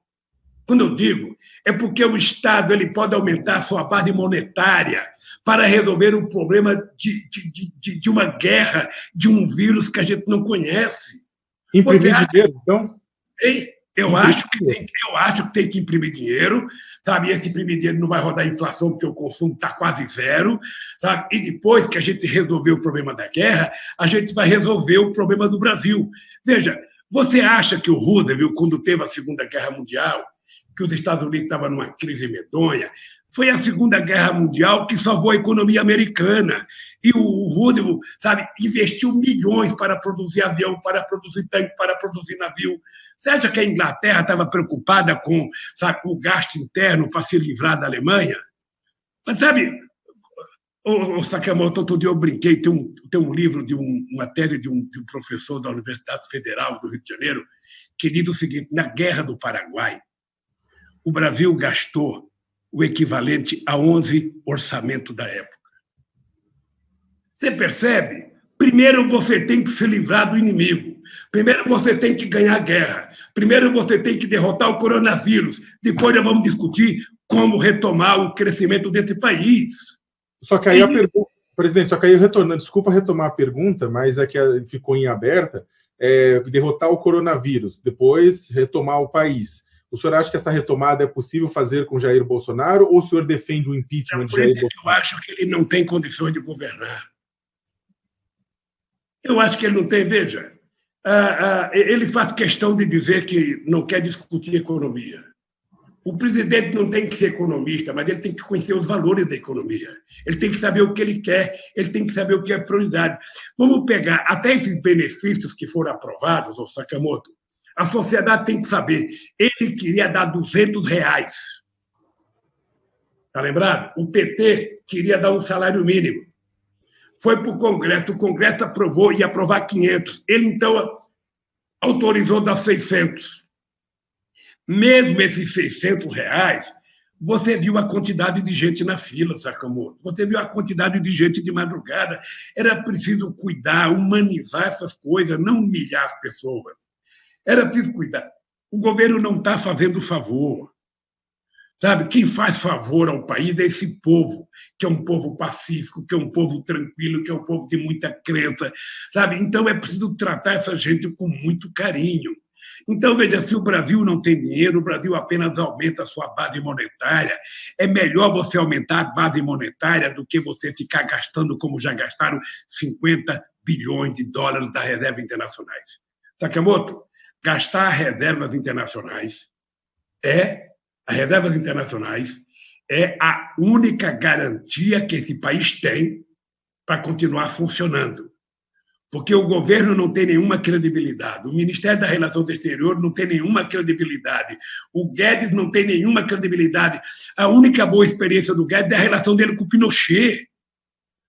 quando eu digo, é porque o Estado ele pode aumentar a sua base monetária para resolver o problema de uma guerra, de um vírus que a gente não conhece. Imprimir dinheiro, então? Hein? Eu acho que tem que imprimir dinheiro, sabe? Esse imprimir dinheiro não vai rodar a inflação, porque o consumo está quase zero, sabe? E depois que a gente resolver o problema da guerra, a gente vai resolver o problema do Brasil. Veja, você acha que o Roosevelt, quando teve a Segunda Guerra Mundial, que os Estados Unidos estavam numa crise medonha, foi a Segunda Guerra Mundial que salvou a economia americana. E o Roosevelt, sabe, investiu milhões para produzir avião, para produzir tanque, para produzir navio. Você acha que a Inglaterra estava preocupada com, sabe, o gasto interno para se livrar da Alemanha? Mas, sabe, o Sakamoto, outro dia eu brinquei, tem um livro, uma tese de um professor da Universidade Federal do Rio de Janeiro, que diz o seguinte: na Guerra do Paraguai, o Brasil gastou o equivalente a 11 orçamentos da época. Você percebe? Primeiro você tem que se livrar do inimigo. Primeiro você tem que ganhar a guerra. Primeiro você tem que derrotar o coronavírus. Depois nós vamos discutir como retomar o crescimento desse país. Só que aí a pergunta, presidente, só que aí retornando, desculpa retomar a pergunta, mas é que ficou em aberta, derrotar o coronavírus, depois retomar o país. O senhor acha que essa retomada é possível fazer com Jair Bolsonaro ou o senhor defende o impeachment de Jair Bolsonaro? Eu acho que ele não tem condições de governar. Eu acho que ele não tem. Veja, ele faz questão de dizer que não quer discutir economia. O presidente não tem que ser economista, mas ele tem que conhecer os valores da economia. Ele tem que saber o que ele quer, ele tem que saber o que é prioridade. Vamos pegar até esses benefícios que foram aprovados, ô Sakamoto. A sociedade tem que saber. Ele queria dar R$200. Está lembrado? O PT queria dar um salário mínimo. Foi para o Congresso aprovou e ia aprovar 500. Ele, então, autorizou dar 600. Mesmo esses R$600, você viu a quantidade de gente na fila, Sakamoto. Você viu a quantidade de gente de madrugada. Era preciso cuidar, humanizar essas coisas, não humilhar as pessoas. Era preciso cuidar. O governo não está fazendo favor. Sabe? Quem faz favor ao país é esse povo, que é um povo pacífico, que é um povo tranquilo, que é um povo de muita crença. Sabe? Então, é preciso tratar essa gente com muito carinho. Então, veja, se o Brasil não tem dinheiro, o Brasil apenas aumenta a sua base monetária. É melhor você aumentar a base monetária do que você ficar gastando, como já gastaram, 50 bilhões de dólares das reservas internacionais. Sakamoto, gastar reservas internacionais é a única garantia que esse país tem para continuar funcionando. Porque o governo não tem nenhuma credibilidade, o Ministério da Relações Exteriores não tem nenhuma credibilidade, o Guedes não tem nenhuma credibilidade. A única boa experiência do Guedes é a relação dele com o Pinochet.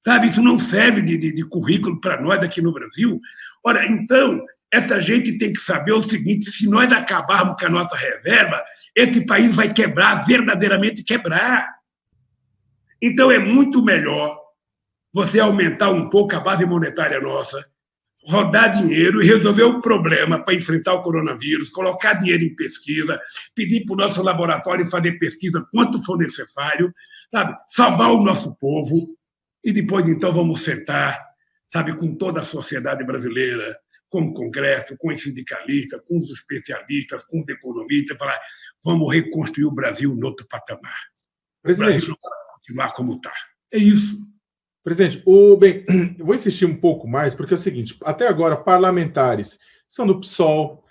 Sabe? Isso não serve de currículo para nós aqui no Brasil. Ora, então, essa gente tem que saber o seguinte: se nós acabarmos com a nossa reserva, esse país vai quebrar, verdadeiramente quebrar. Então, é muito melhor você aumentar um pouco a base monetária nossa, rodar dinheiro e resolver o problema para enfrentar o coronavírus, colocar dinheiro em pesquisa, pedir para o nosso laboratório fazer pesquisa quanto for necessário, sabe? Salvar o nosso povo e depois, então, vamos sentar, sabe, com toda a sociedade brasileira, com o Congresso, com os sindicalistas, com os especialistas, com os economistas, falar: vamos reconstruir o Brasil no outro patamar. Presidente, o Brasil não pode continuar como está. É isso. Presidente, bem, eu vou insistir um pouco mais, porque é o seguinte: até agora, parlamentares são do PSOL,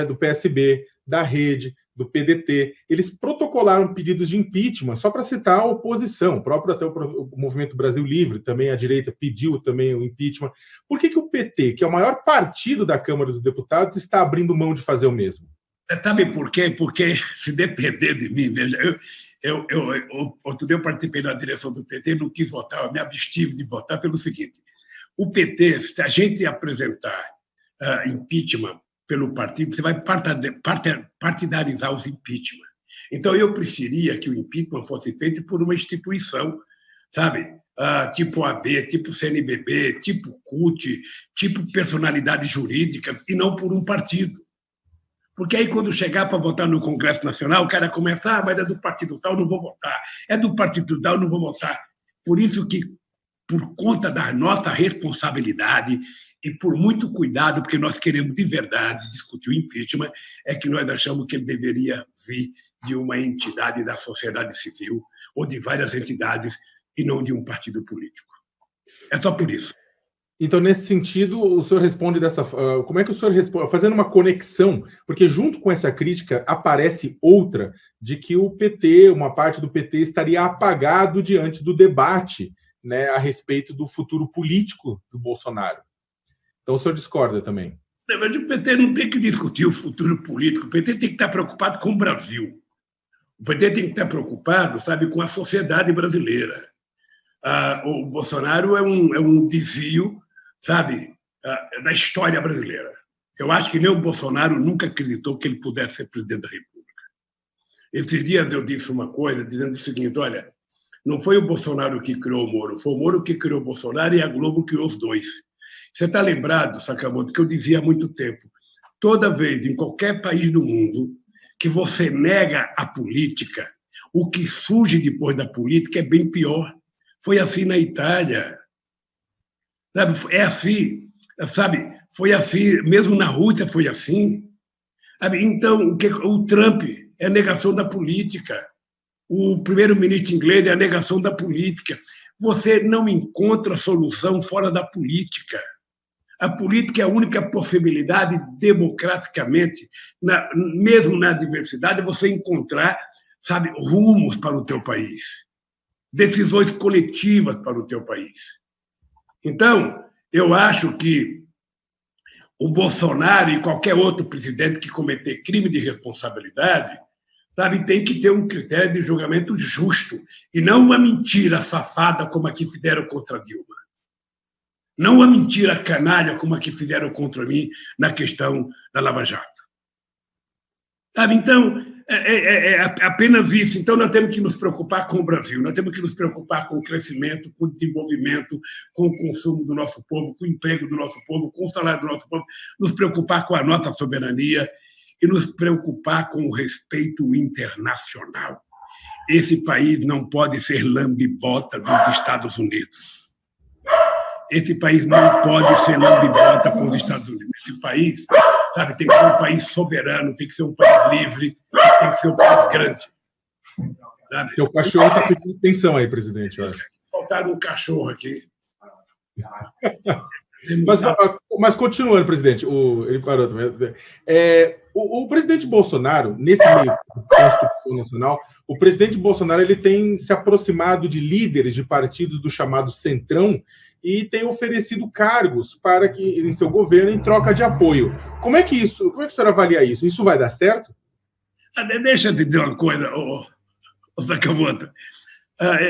do PSB, da Rede, do PDT, eles protocolaram pedidos de impeachment, só para citar a oposição, até o Movimento Brasil Livre, também a direita pediu também o impeachment. Por que o PT, que é o maior partido da Câmara dos Deputados, está abrindo mão de fazer o mesmo? Sabe por quê? Porque, se depender de mim, veja, outro dia eu participei da direção do PT, não quis votar, eu me abstive de votar pelo seguinte: o PT, se a gente apresentar impeachment pelo partido, você vai partidarizar os impeachment. Então, eu preferia que o impeachment fosse feito por uma instituição, sabe? Tipo OAB, tipo CNBB, tipo CUT, tipo personalidades jurídicas, e não por um partido. Porque aí, quando chegar para votar no Congresso Nacional, o cara começa: mas é do partido tal, não vou votar. É do partido tal, não vou votar. Por isso que, por conta da nossa responsabilidade, E por muito cuidado, porque nós queremos de verdade discutir o impeachment, é que nós achamos que ele deveria vir de uma entidade da sociedade civil ou de várias entidades e não de um partido político. É só por isso. Então, nesse sentido, o senhor responde dessa forma. Como é que o senhor responde? Fazendo uma conexão, porque junto com essa crítica aparece outra de que o PT, uma parte do PT, estaria apagado diante do debate, né, a respeito do futuro político do Bolsonaro. Então, o senhor discorda também? Na verdade, o PT não tem que discutir o futuro político. O PT tem que estar preocupado com o Brasil. O PT tem que estar preocupado, sabe, com a sociedade brasileira. O Bolsonaro é um desvio, sabe, da história brasileira. Eu acho que nem o Bolsonaro nunca acreditou que ele pudesse ser presidente da República. Esses dias eu disse uma coisa dizendo o seguinte: olha, não foi o Bolsonaro que criou o Moro, foi o Moro que criou o Bolsonaro e a Globo criou os dois. Você está lembrado, Sakamoto, que eu dizia há muito tempo, toda vez, em qualquer país do mundo, que você nega a política, o que surge depois da política é bem pior. Foi assim na Itália. É assim, sabe? Foi assim, mesmo na Rússia foi assim. Então, o Trump é a negação da política. O primeiro-ministro inglês é a negação da política. Você não encontra solução fora da política. A política é a única possibilidade, democraticamente, mesmo na diversidade, você encontrar, sabe, rumos para o teu país, decisões coletivas para o teu país. Então, eu acho que o Bolsonaro e qualquer outro presidente que cometer crime de responsabilidade, sabe, tem que ter um critério de julgamento justo e não uma mentira safada como a que fizeram contra Dilma. Não uma mentira canalha como a que fizeram contra mim na questão da Lava Jato. Sabe? Então, é apenas isso. Então, nós temos que nos preocupar com o Brasil, nós temos que nos preocupar com o crescimento, com o desenvolvimento, com o consumo do nosso povo, com o emprego do nosso povo, com o salário do nosso povo, nos preocupar com a nossa soberania e nos preocupar com o respeito internacional. Esse país não pode ser lambe-bota dos Estados Unidos. Esse país não pode ser lambe-bota com os Estados Unidos. Esse país, sabe, tem que ser um país soberano, tem que ser um país livre, tem que ser um país grande. Sabe? Seu cachorro está pedindo atenção aí, presidente, eu acho. Faltaram um cachorro aqui. Mas continuando, presidente, ele parou também. O presidente Bolsonaro, nesse meio Constituição Nacional, o presidente Bolsonaro ele tem se aproximado de líderes de partidos do chamado Centrão e tem oferecido cargos para que em seu governo em troca de apoio. Como é que o senhor avalia isso? Isso vai dar certo? Deixa eu te dizer uma coisa, Sakamoto.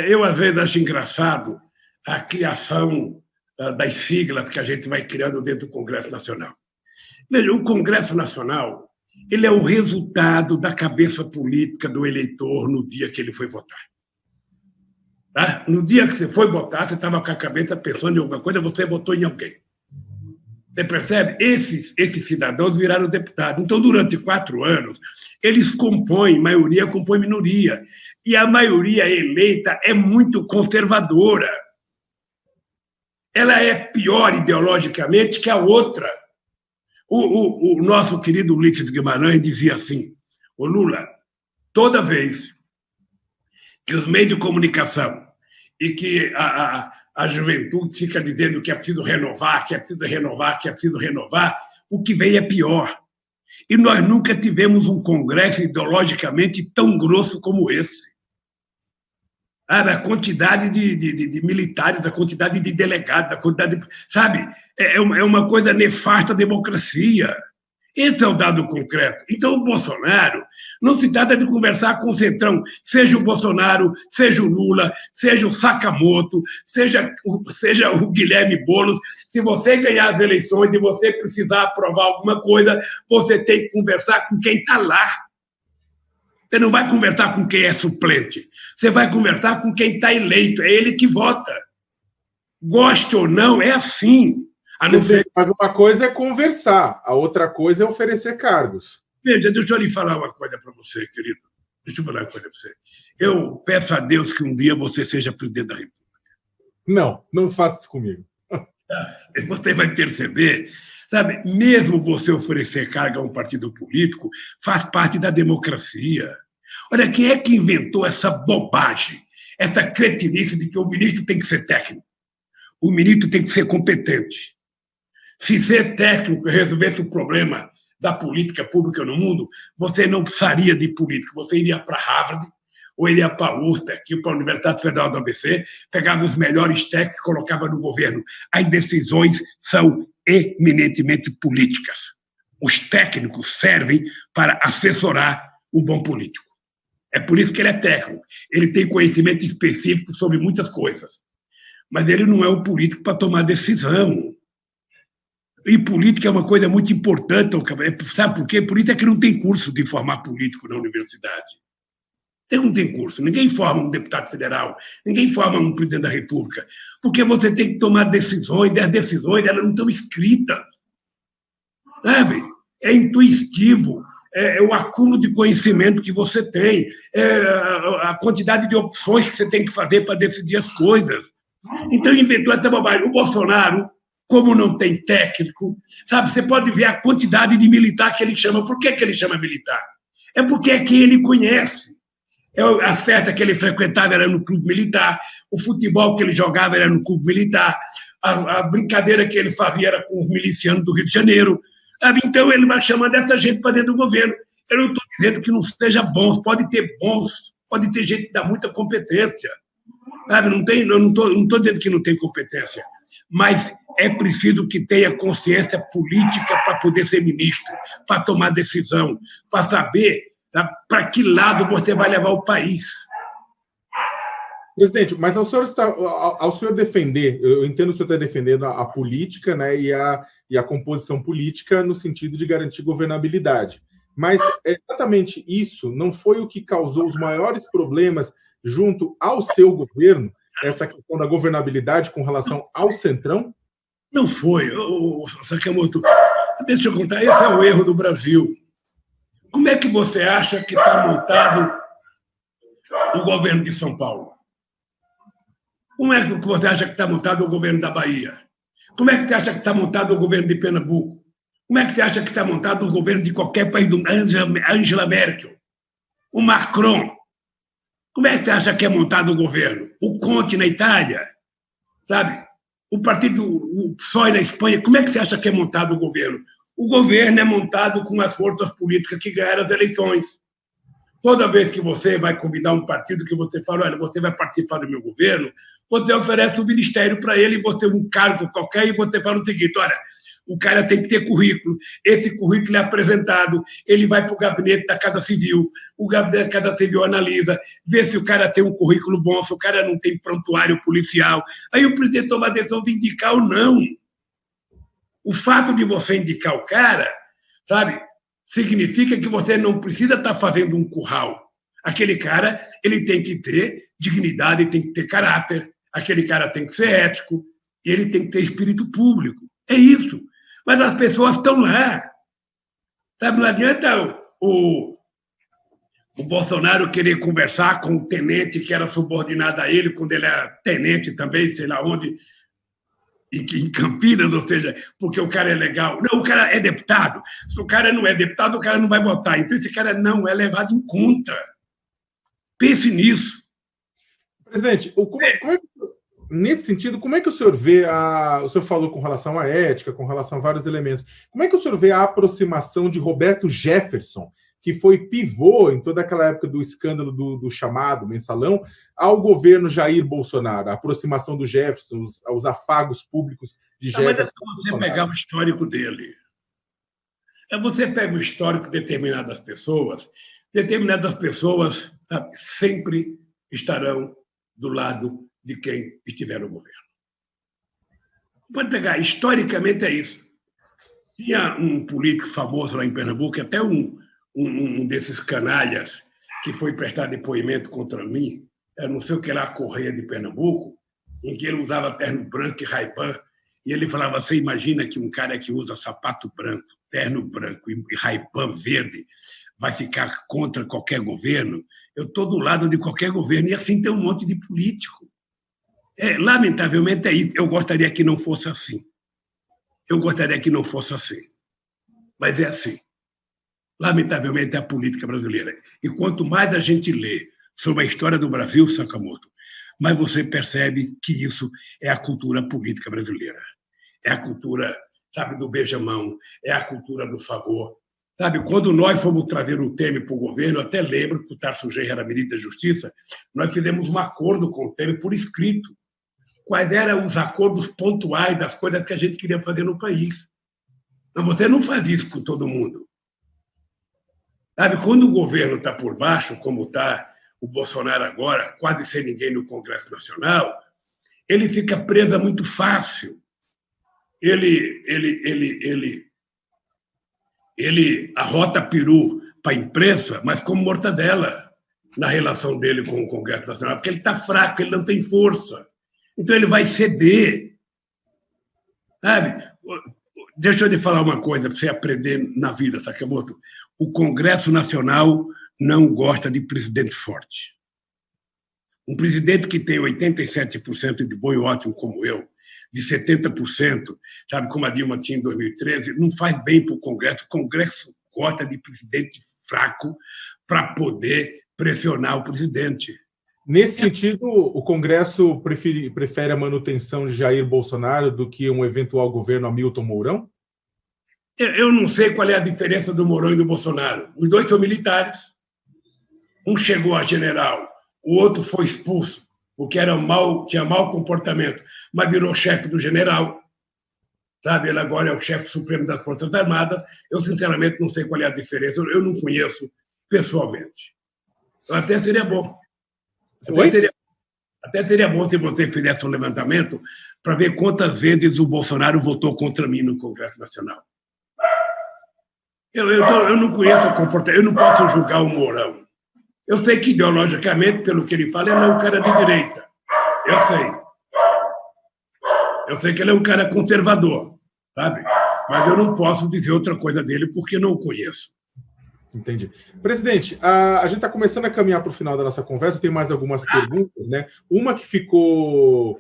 Eu, às vezes, acho engraçado a criação das siglas que a gente vai criando dentro do Congresso Nacional. Veja, o Congresso Nacional ele é o resultado da cabeça política do eleitor no dia que ele foi votar. Tá? No dia que você foi votar, você estava com a cabeça pensando em alguma coisa, você votou em alguém. Você percebe? Esses cidadãos viraram deputados. Então, durante 4 anos, eles compõem, maioria compõe minoria. E a maioria eleita é muito conservadora. Ela é pior ideologicamente que a outra. O nosso querido Ulisses Guimarães dizia assim: ô Lula, toda vez que os meios de comunicação e que a juventude fica dizendo que é preciso renovar, que é preciso renovar, que é preciso renovar, o que vem é pior. E nós nunca tivemos um Congresso ideologicamente tão grosso como esse. A quantidade de militares, a quantidade de delegados, a quantidade de... Sabe? É uma coisa nefasta à democracia. Esse é o dado concreto. Então, o Bolsonaro, não se trata de conversar com o Centrão, seja o Bolsonaro, seja o Lula, seja o Sakamoto, seja o Guilherme Boulos. Se você ganhar as eleições e você precisar aprovar alguma coisa, você tem que conversar com quem está lá. Você não vai conversar com quem é suplente. Você vai conversar com quem está eleito. É ele que vota. Goste ou não, é assim. Mas uma coisa é conversar, a outra coisa é oferecer cargos. Veja, deixa eu lhe falar uma coisa para você, querido. Deixa eu falar uma coisa para você. Eu peço a Deus que um dia você seja presidente da República. Não faça isso comigo. Você vai perceber, sabe, mesmo você oferecer carga a um partido político, faz parte da democracia. Olha, quem é que inventou essa bobagem, essa cretinice de que o ministro tem que ser técnico? O ministro tem que ser competente. Se ser técnico resolvesse o problema da política pública no mundo, você não precisaria de político, você iria para Harvard, ou iria para a USP, aqui para a Universidade Federal do ABC, pegava os melhores técnicos e colocava no governo. As decisões são eminentemente políticas. Os técnicos servem para assessorar o bom político. É por isso que ele é técnico. Ele tem conhecimento específico sobre muitas coisas. Mas ele não é o político para tomar decisão. E política é uma coisa muito importante. Sabe por quê? Política é que não tem curso de formar político na universidade. Não tem curso. Ninguém forma um deputado federal, ninguém forma um presidente da República, porque você tem que tomar decisões, e as decisões elas não estão escritas. Sabe? É intuitivo, é o acúmulo de conhecimento que você tem, é a quantidade de opções que você tem que fazer para decidir as coisas. Então, inventou essa bobagem. O Bolsonaro, como não tem técnico, sabe, você pode ver a quantidade de militar que ele chama. Por que ele chama militar? É porque é quem ele conhece. A festa que ele frequentava era no clube militar, o futebol que ele jogava era no clube militar, a brincadeira que ele fazia era com os milicianos do Rio de Janeiro. Então, ele vai chamando essa gente para dentro do governo. Eu não estou dizendo que não seja bom, pode ter gente que dá muita competência. Sabe? Eu não estou dizendo que não tem competência, mas é preciso que tenha consciência política para poder ser ministro, para tomar decisão, para saber para que lado você vai levar o país. Presidente, mas ao senhor defender, eu entendo que o senhor está defendendo a política, né, e a composição política no sentido de garantir governabilidade. Mas exatamente isso não foi o que causou os maiores problemas junto ao seu governo, essa questão da governabilidade com relação ao Centrão? Não foi. Sakamoto, deixa eu contar, esse é o erro do Brasil. Como é que você acha que está montado o governo de São Paulo? Como é que você acha que está montado o governo da Bahia? Como é que você acha que está montado o governo de Pernambuco? Como é que você acha que está montado o governo de qualquer país do Angela Merkel? O Macron? Como é que você acha que é montado o governo? O Conte na Itália? Sabe? O PSOE na Espanha? Como é que você acha que é montado o governo? O governo é montado com as forças políticas que ganharam as eleições. Toda vez que você vai convidar um partido que você fala, olha, você vai participar do meu governo, você oferece um ministério para ele, você um cargo qualquer, e você fala o seguinte, olha, o cara tem que ter currículo, esse currículo é apresentado, ele vai para o gabinete da Casa Civil, o gabinete da Casa Civil analisa, vê se o cara tem um currículo bom, se o cara não tem prontuário policial, aí o presidente toma a decisão de indicar ou não. O fato de você indicar o cara, sabe, significa que você não precisa estar fazendo um curral. Aquele cara, ele tem que ter dignidade, tem que ter caráter, aquele cara tem que ser ético, e ele tem que ter espírito público. É isso. Mas as pessoas estão lá. Sabe, não adianta o Bolsonaro querer conversar com o tenente que era subordinado a ele, quando ele era tenente também, sei lá onde, em Campinas, ou seja, porque o cara é legal. Não, o cara é deputado. Se o cara não é deputado, o cara não vai votar. Então, esse cara não é levado em conta. Pense nisso. Presidente, nesse sentido, como é que o senhor vê o senhor falou com relação à ética, com relação a vários elementos. Como é que o senhor vê a aproximação de Roberto Jefferson, que foi pivô em toda aquela época do escândalo do chamado mensalão, ao governo Jair Bolsonaro, a aproximação do Jefferson, os afagos públicos de Jefferson? Mas é só você pegar o histórico dele. Você pega o histórico de determinadas pessoas sempre estarão do lado de quem estiver no governo. Pode pegar, historicamente é isso. Tinha um político famoso lá em Pernambuco, até um desses canalhas que foi prestar depoimento contra mim, não sei o que lá, Correia de Pernambuco, em que ele usava terno branco e Ray-Ban, e ele falava, você imagina que um cara que usa sapato branco, terno branco e Ray-Ban verde vai ficar contra qualquer governo? Eu estou do lado de qualquer governo, e assim tem um monte de político. Lamentavelmente, eu gostaria que não fosse assim. Eu gostaria que não fosse assim. Mas é assim. Lamentavelmente, é a política brasileira. E quanto mais a gente lê sobre a história do Brasil, Sakamoto, mais você percebe que isso é a cultura política brasileira. É a cultura, sabe, do beijamão, é a cultura do favor. Sabe, quando nós fomos trazer o Temer para o governo, eu até lembro que o Tarso Genro era ministro da Justiça, nós fizemos um acordo com o Temer por escrito. Quais eram os acordos pontuais das coisas que a gente queria fazer no país. Mas você não faz isso com todo mundo. Sabe, quando o governo está por baixo, como está o Bolsonaro agora, quase sem ninguém no Congresso Nacional, ele fica preso muito fácil. Ele arrota peru para a imprensa, mas como mortadela na relação dele com o Congresso Nacional, porque ele está fraco, ele não tem força. Então, ele vai ceder. Sabe? Deixa eu te falar uma coisa para você aprender na vida, Sakamoto. O Congresso Nacional não gosta de presidente forte. Um presidente que tem 87% de bom e ótimo, como eu, de 70%, sabe, como a Dilma tinha em 2013, não faz bem para o Congresso. O Congresso gosta de presidente fraco para poder pressionar o presidente. Nesse sentido, o Congresso prefere a manutenção de Jair Bolsonaro do que um eventual governo Hamilton Mourão? Eu não sei qual é a diferença do Mourão e do Bolsonaro. Os dois são militares. Um chegou a general, o outro foi expulso, porque tinha mau comportamento, mas virou chefe do general. Sabe? Ele agora é o chefe supremo das Forças Armadas. Eu, sinceramente, não sei qual é a diferença. Eu não conheço pessoalmente. Até seria bom. Até seria bom se você fizesse um levantamento para ver quantas vezes o Bolsonaro votou contra mim no Congresso Nacional. Eu não conheço o comportamento, eu não posso julgar o Mourão. Eu sei que, ideologicamente, pelo que ele fala, ele é um cara de direita. Eu sei. Eu sei que ele é um cara conservador, sabe? Mas eu não posso dizer outra coisa dele porque não o conheço. Entendi. Presidente, a gente está começando a caminhar para o final da nossa conversa, tem mais algumas perguntas, né? Uma que ficou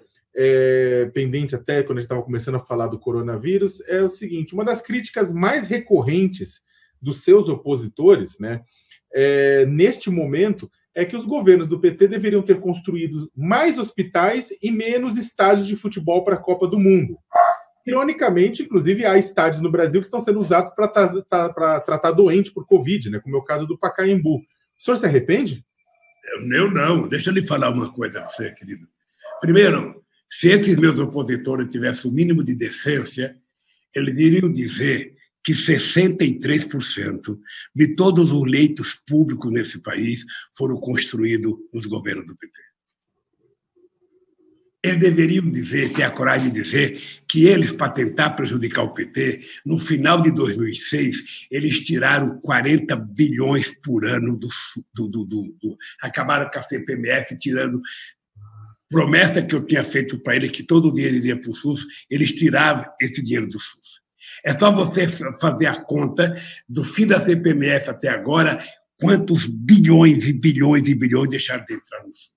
pendente até quando a gente estava começando a falar do coronavírus é o seguinte: uma das críticas mais recorrentes dos seus opositores, né, neste momento, é que os governos do PT deveriam ter construído mais hospitais e menos estádios de futebol para a Copa do Mundo. Ironicamente, inclusive, há estádios no Brasil que estão sendo usados para tratar doente por Covid, né, como é o caso do Pacaembu. O senhor se arrepende? Eu não. Deixa eu lhe falar uma coisa para você, querido. Primeiro, se esses meus opositores tivessem o mínimo de decência, eles iriam dizer que 63% de todos os leitos públicos nesse país foram construídos nos governos do PT. Eles deveriam ter a coragem de dizer que eles, para tentar prejudicar o PT, no final de 2006, eles tiraram 40 bilhões por ano acabaram com a CPMF, tirando promessa que eu tinha feito para eles, que todo o dinheiro iria para o SUS, eles tiravam esse dinheiro do SUS. É só você fazer a conta do fim da CPMF até agora, quantos bilhões e bilhões e bilhões deixaram de entrar no SUS.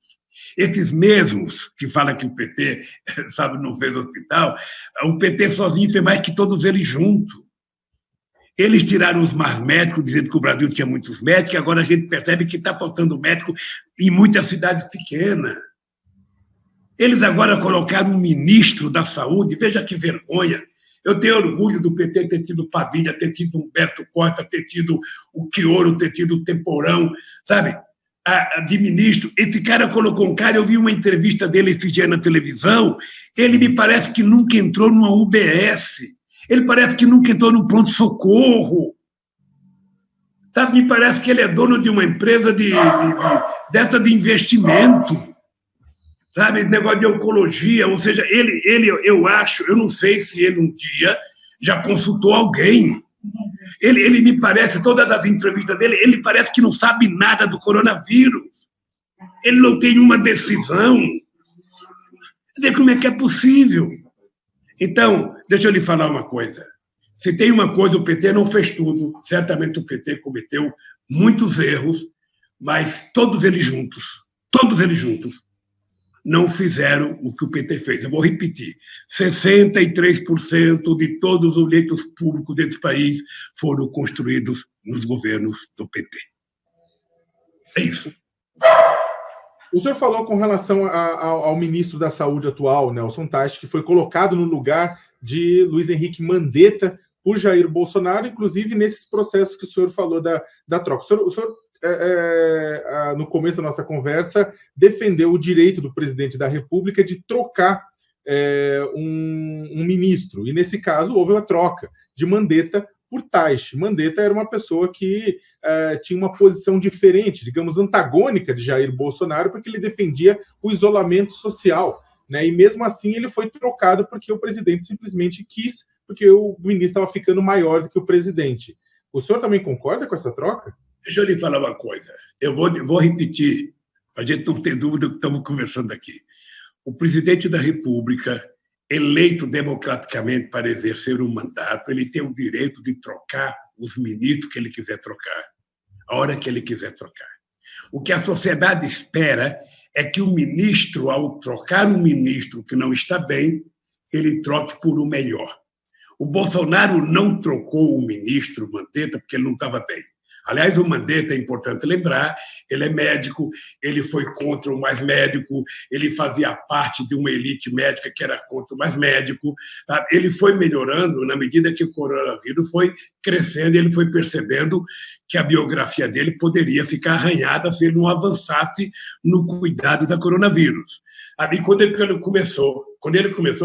Esses mesmos que falam que o PT, sabe, não fez hospital, o PT sozinho fez mais que todos eles juntos. Eles tiraram os mais médicos, dizendo que o Brasil tinha muitos médicos, e agora a gente percebe que está faltando médico em muitas cidades pequenas. Eles agora colocaram um ministro da Saúde, veja que vergonha. Eu tenho orgulho do PT ter tido Padilha, ter tido Humberto Costa, ter tido o Quioro, ter tido o Temporão, sabe? De ministro. Esse cara colocou um cara, eu vi uma entrevista dele esse dia na televisão, ele me parece que nunca entrou numa UBS, ele parece que nunca entrou no pronto-socorro. Sabe? Me parece que ele é dono de uma empresa dessa de investimento. Sabe, negócio de oncologia, ou seja, eu acho, eu não sei se ele um dia já consultou alguém. Ele me parece, todas as entrevistas dele, ele parece que não sabe nada do coronavírus. Ele não tem uma decisão. Quer dizer, como é que é possível? Então, deixa eu lhe falar uma coisa. Se tem uma coisa, o PT não fez tudo. Certamente o PT cometeu muitos erros, mas todos eles juntos, não fizeram o que o PT fez. Eu vou repetir: 63% de todos os leitos públicos desse país foram construídos nos governos do PT. É isso. O senhor falou com relação ao ministro da Saúde atual, Nelson Teich, que foi colocado no lugar de Luiz Henrique Mandetta por Jair Bolsonaro, inclusive nesses processos que o senhor falou da troca. O senhor no começo da nossa conversa, defendeu o direito do presidente da República de trocar um ministro. E, nesse caso, houve a troca de Mandetta por Teich. Mandetta era uma pessoa que tinha uma posição diferente, digamos, antagônica de Jair Bolsonaro, porque ele defendia o isolamento social, né? E mesmo assim ele foi trocado porque o presidente simplesmente quis, porque o ministro estava ficando maior do que o presidente. O senhor também concorda com essa troca? Deixa eu lhe falar uma coisa. Eu vou repetir, a gente não tem dúvida do que estamos conversando aqui. O presidente da República, eleito democraticamente para exercer um mandato, ele tem o direito de trocar os ministros que ele quiser trocar, a hora que ele quiser trocar. O que a sociedade espera é que o ministro, ao trocar um ministro que não está bem, ele troque por um melhor. O Bolsonaro não trocou o ministro Mandetta porque ele não estava bem. Aliás, o Mandetta, é importante lembrar, ele é médico, ele foi contra o mais médico, ele fazia parte de uma elite médica que era contra o mais médico. Ele foi melhorando na medida que o coronavírus foi crescendo, ele foi percebendo que a biografia dele poderia ficar arranhada se ele não avançasse no cuidado da coronavírus. Ali, quando ele começou,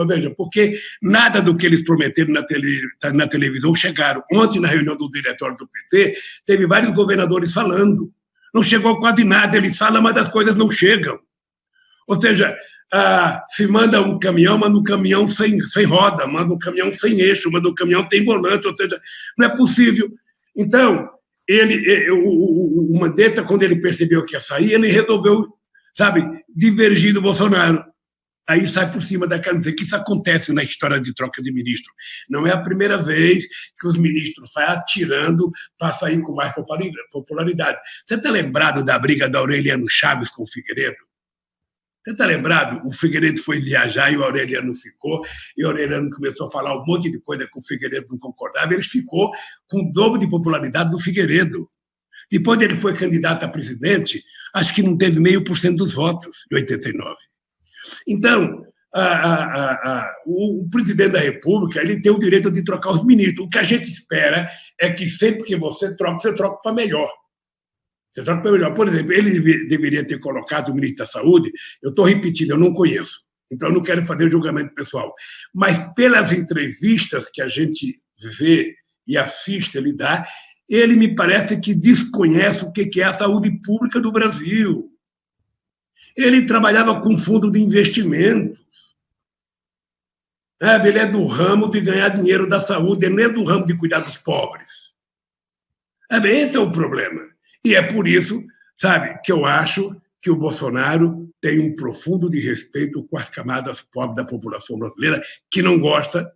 veja, porque nada do que eles prometeram na televisão chegaram. Ontem, na reunião do diretório do PT, teve vários governadores falando. Não chegou quase nada, eles falam, mas as coisas não chegam. Ou seja, se manda um caminhão, manda um caminhão sem roda, manda um caminhão sem eixo, manda um caminhão sem volante, ou seja, não é possível. Então, o Mandetta, quando ele percebeu que ia sair, ele resolveu, divergir do Bolsonaro. Aí sai por cima da cara, dizer que isso acontece na história de troca de ministro. Não é a primeira vez que os ministros saem atirando para sair com mais popularidade. Você está lembrado da briga da Aureliano Chaves com o Figueiredo? Você está lembrado? O Figueiredo foi viajar e o Aureliano ficou, e o Aureliano começou a falar um monte de coisa que o Figueiredo não concordava, ele ficou com o dobro de popularidade do Figueiredo. Depois ele foi candidato a presidente, acho que não teve 0,5% dos votos, em 89. Então, o presidente da República ele tem o direito de trocar os ministros. O que a gente espera é que sempre que você troca para melhor. Você troca para melhor. Por exemplo, ele deveria ter colocado o ministro da Saúde, eu estou repetindo, eu não conheço, então eu não quero fazer julgamento pessoal. Mas pelas entrevistas que a gente vê e assiste ele dá, ele me parece que desconhece o que é a saúde pública do Brasil. Ele trabalhava com fundo de investimentos. Ele é do ramo de ganhar dinheiro da saúde, ele não é do ramo de cuidar dos pobres. Esse é o problema. E é por isso, que eu acho que o Bolsonaro tem um profundo desrespeito com as camadas pobres da população brasileira, que não gosta,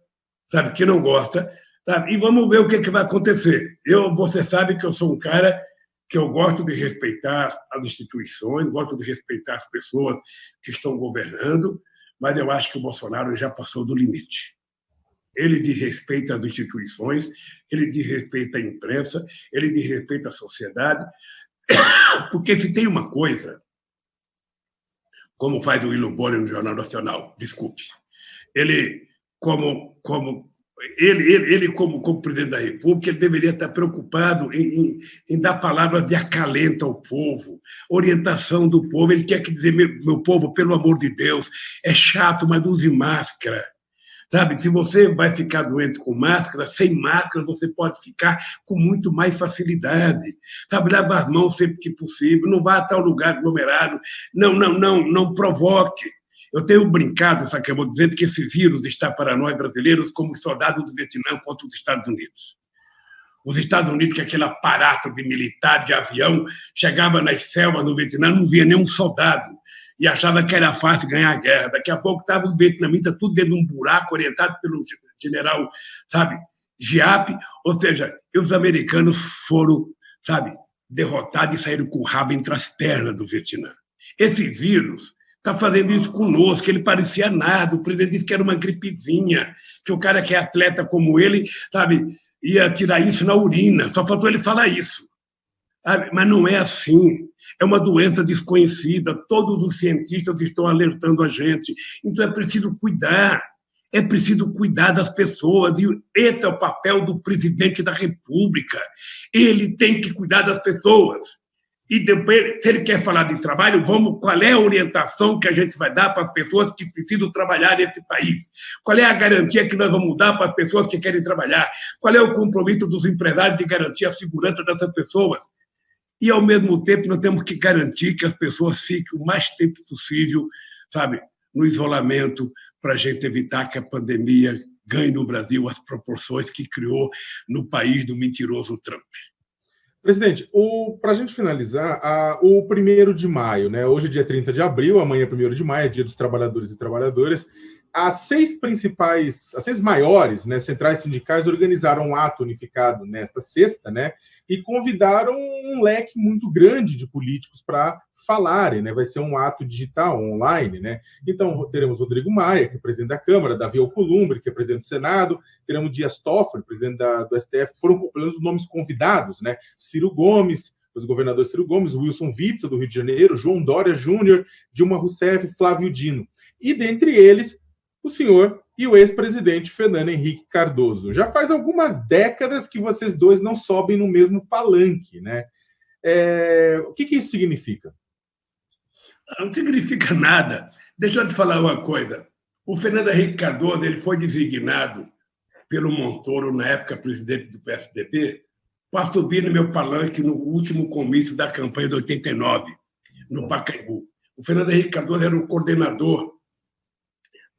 E vamos ver o que vai acontecer. Você sabe que eu sou um cara que eu gosto de respeitar as instituições, gosto de respeitar as pessoas que estão governando, mas eu acho que o Bolsonaro já passou do limite. Ele desrespeita as instituições, ele desrespeita a imprensa, ele desrespeita a sociedade, porque se tem uma coisa, como faz o William Bonner no Jornal Nacional, desculpe, ele, como presidente da República, ele deveria estar preocupado em dar palavras de acalento ao povo, orientação do povo. Ele quer que dizer, meu povo, pelo amor de Deus, é chato, mas use máscara. Se você vai ficar doente com máscara, sem máscara você pode ficar com muito mais facilidade. Lava as mãos sempre que possível, não vá a tal lugar aglomerado, não provoque. Eu tenho brincado, vou dizendo que esse vírus está para nós brasileiros como os soldados do Vietnã contra os Estados Unidos. Os Estados Unidos, que aquele aparato de militar, de avião, chegava nas selvas do Vietnã, não via nenhum soldado e achava que era fácil ganhar a guerra. Daqui a pouco estava o vietnamita tudo dentro de um buraco, orientado pelo general, Giap, ou seja, os americanos foram, derrotados e saíram com o rabo entre as pernas do Vietnã. Esse vírus está fazendo isso conosco, ele parecia nada, o presidente disse que era uma gripezinha, que o cara que é atleta como ele, sabe, ia tirar isso na urina, só faltou ele falar isso. Sabe? Mas não é assim, é uma doença desconhecida, todos os cientistas estão alertando a gente, então é preciso cuidar das pessoas, e esse é o papel do presidente da República, ele tem que cuidar das pessoas. E depois, se ele quer falar de trabalho, qual é a orientação que a gente vai dar para as pessoas que precisam trabalhar nesse país? Qual é a garantia que nós vamos dar para as pessoas que querem trabalhar? Qual é o compromisso dos empresários de garantir a segurança dessas pessoas? E, ao mesmo tempo, nós temos que garantir que as pessoas fiquem o mais tempo possível, sabe, no isolamento, para a gente evitar que a pandemia ganhe no Brasil as proporções que criou no país do mentiroso Trump. Presidente, para a gente finalizar, o 1º de maio, né? Hoje é dia 30 de abril, amanhã é 1º de maio, é dia dos trabalhadores e trabalhadoras. As 6 maiores, né, centrais sindicais organizaram um ato unificado nesta sexta, né? E convidaram um leque muito grande de políticos para falarem, né? Vai ser um ato digital, online, né? Então, teremos Rodrigo Maia, que é presidente da Câmara, Davi Alcolumbre, que é presidente do Senado, teremos Dias Toffoli, presidente do STF, foram pelo menos os nomes convidados, né? Ciro Gomes, os governadores Ciro Gomes, Wilson Witzel, do Rio de Janeiro, João Dória Júnior, Dilma Rousseff, Flávio Dino. E, dentre eles, o senhor e o ex-presidente Fernando Henrique Cardoso. Já faz algumas décadas que vocês dois não sobem no mesmo palanque, né? O que isso significa? Não significa nada. Deixa eu te falar uma coisa. O Fernando Henrique Cardoso ele foi designado pelo Montoro, na época presidente do PSDB, para subir no meu palanque no último comício da campanha de 89, no Pacaembu. O Fernando Henrique Cardoso era o coordenador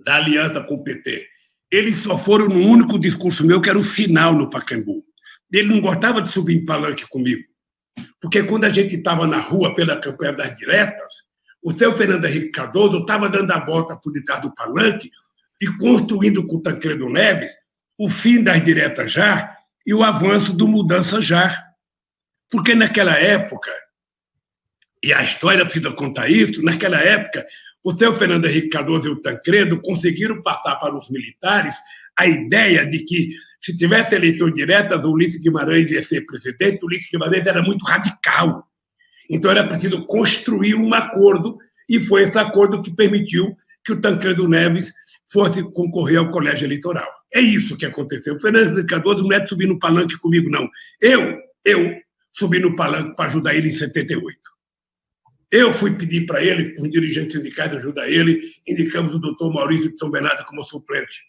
da aliança com o PT. Eles só foram no único discurso meu, que era o final no Pacaembu. Ele não gostava de subir em palanque comigo, porque quando a gente estava na rua pela campanha das diretas, o seu Fernando Henrique Cardoso estava dando a volta por detrás do palanque e construindo com o Tancredo Neves o fim das diretas já e o avanço do Mudança Já. Porque naquela época, e a história precisa contar isso, naquela época, o seu Fernando Henrique Cardoso e o Tancredo conseguiram passar para os militares a ideia de que, se tivesse eleições diretas, o Ulisses Guimarães ia ser presidente. O Ulisses Guimarães era muito radical. Então, era preciso construir um acordo, e foi esse acordo que permitiu que o Tancredo Neves fosse concorrer ao colégio eleitoral. É isso que aconteceu. O Fernando Henrique Cardoso não é de subir no palanque comigo, não. Eu subi no palanque para ajudar ele em 78. Eu fui pedir para ele, os dirigentes sindicais ajudar ele, indicamos o doutor Maurício de São Bernardo como suplente.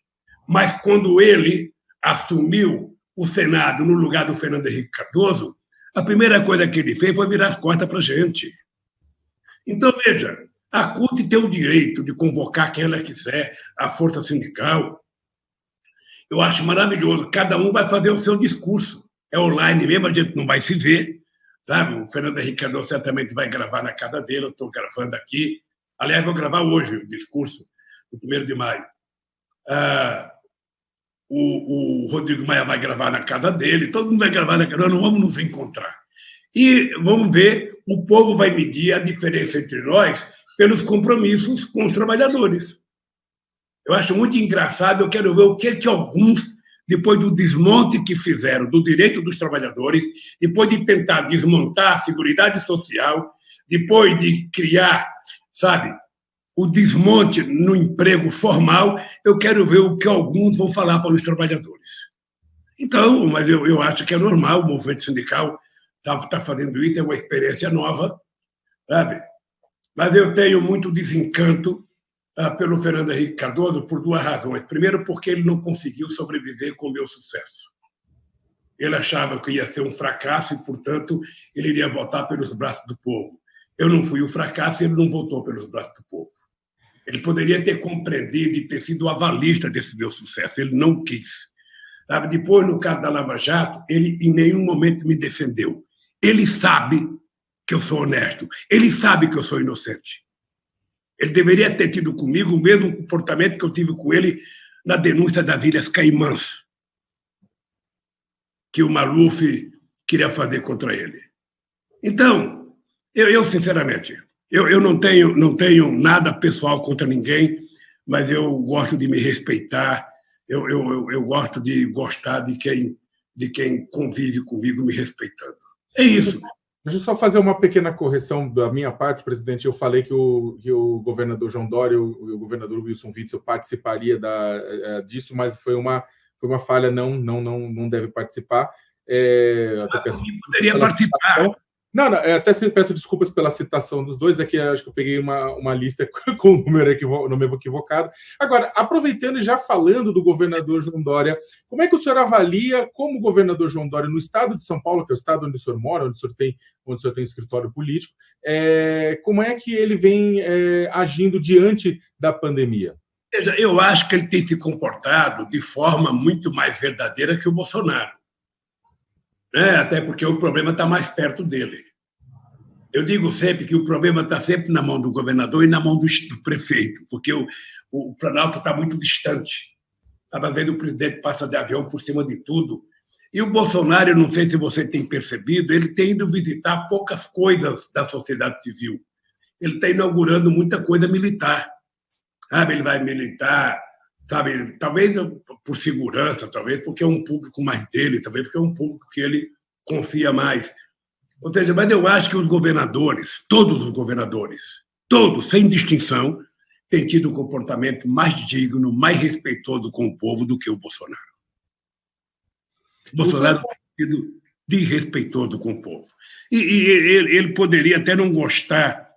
Mas quando ele assumiu o Senado no lugar do Fernando Henrique Cardoso, a primeira coisa que ele fez foi virar as costas para a gente. Então, veja, a CUT tem o direito de convocar quem ela quiser, a força sindical. Eu acho maravilhoso. Cada um vai fazer o seu discurso. É online mesmo, a gente não vai se ver. Sabe? O Fernando Henrique Cardoso certamente vai gravar na casa dele, eu estou gravando aqui. Aliás, vou gravar hoje o discurso do 1º de maio. O Rodrigo Maia vai gravar na casa dele, todo mundo vai gravar na casa, nós não vamos nos encontrar. E vamos ver, o povo vai medir a diferença entre nós pelos compromissos com os trabalhadores. Eu acho muito engraçado, eu quero ver o que alguns, depois do desmonte que fizeram do direito dos trabalhadores, depois de tentar desmontar a Seguridade Social, depois de criar, sabe, o desmonte no emprego formal, eu quero ver o que alguns vão falar para os trabalhadores. Então, mas eu acho que é normal, o movimento sindical está fazendo isso, é uma experiência nova, sabe? Mas eu tenho muito desencanto pelo Fernando Henrique Cardoso por 2 razões. Primeiro, porque ele não conseguiu sobreviver com o meu sucesso. Ele achava que ia ser um fracasso e, portanto, ele iria votar pelos braços do povo. Eu não fui o fracasso e ele não votou pelos braços do povo. Ele poderia ter compreendido e ter sido avalista desse meu sucesso. Ele não quis. Sabe? Depois, no caso da Lava Jato, ele em nenhum momento me defendeu. Ele sabe que eu sou honesto. Ele sabe que eu sou inocente. Ele deveria ter tido comigo o mesmo comportamento que eu tive com ele na denúncia das Ilhas Caimãs, que o Maluf queria fazer contra ele. Então, eu sinceramente, Eu não tenho nada pessoal contra ninguém, mas eu gosto de me respeitar, eu gosto de gostar de quem convive comigo me respeitando. É isso. Deixa eu só fazer uma pequena correção da minha parte, presidente. Eu falei que o governador João Dória e o governador Wilson Witzel participaria disso, mas foi uma falha, não deve participar. Até poderia participar. Não, até peço desculpas pela citação dos dois, aqui acho que eu peguei uma lista com o número equivocado. Agora, aproveitando e já falando do governador João Dória, como é que o senhor avalia como o governador João Dória, no estado de São Paulo, que é o estado onde o senhor mora, onde o senhor tem escritório político, como é que ele vem agindo diante da pandemia? Veja, eu acho que ele tem se comportado de forma muito mais verdadeira que o Bolsonaro. Até porque o problema está mais perto dele. Eu digo sempre que o problema está sempre na mão do governador e na mão do prefeito, porque o Planalto está muito distante. Às vezes o presidente passa de avião por cima de tudo. E o Bolsonaro, eu não sei se você tem percebido, ele tem ido visitar poucas coisas da sociedade civil. Ele está inaugurando muita coisa militar. Ele vai militar, sabe, talvez por segurança, talvez porque é um público mais dele, talvez porque é um público que ele confia mais. Ou seja, mas eu acho que os governadores, todos os governadores, todos, sem distinção, têm tido um comportamento mais digno, mais respeitoso com o povo do que o Bolsonaro. O Bolsonaro tem sido desrespeitoso com o povo. E ele poderia até não gostar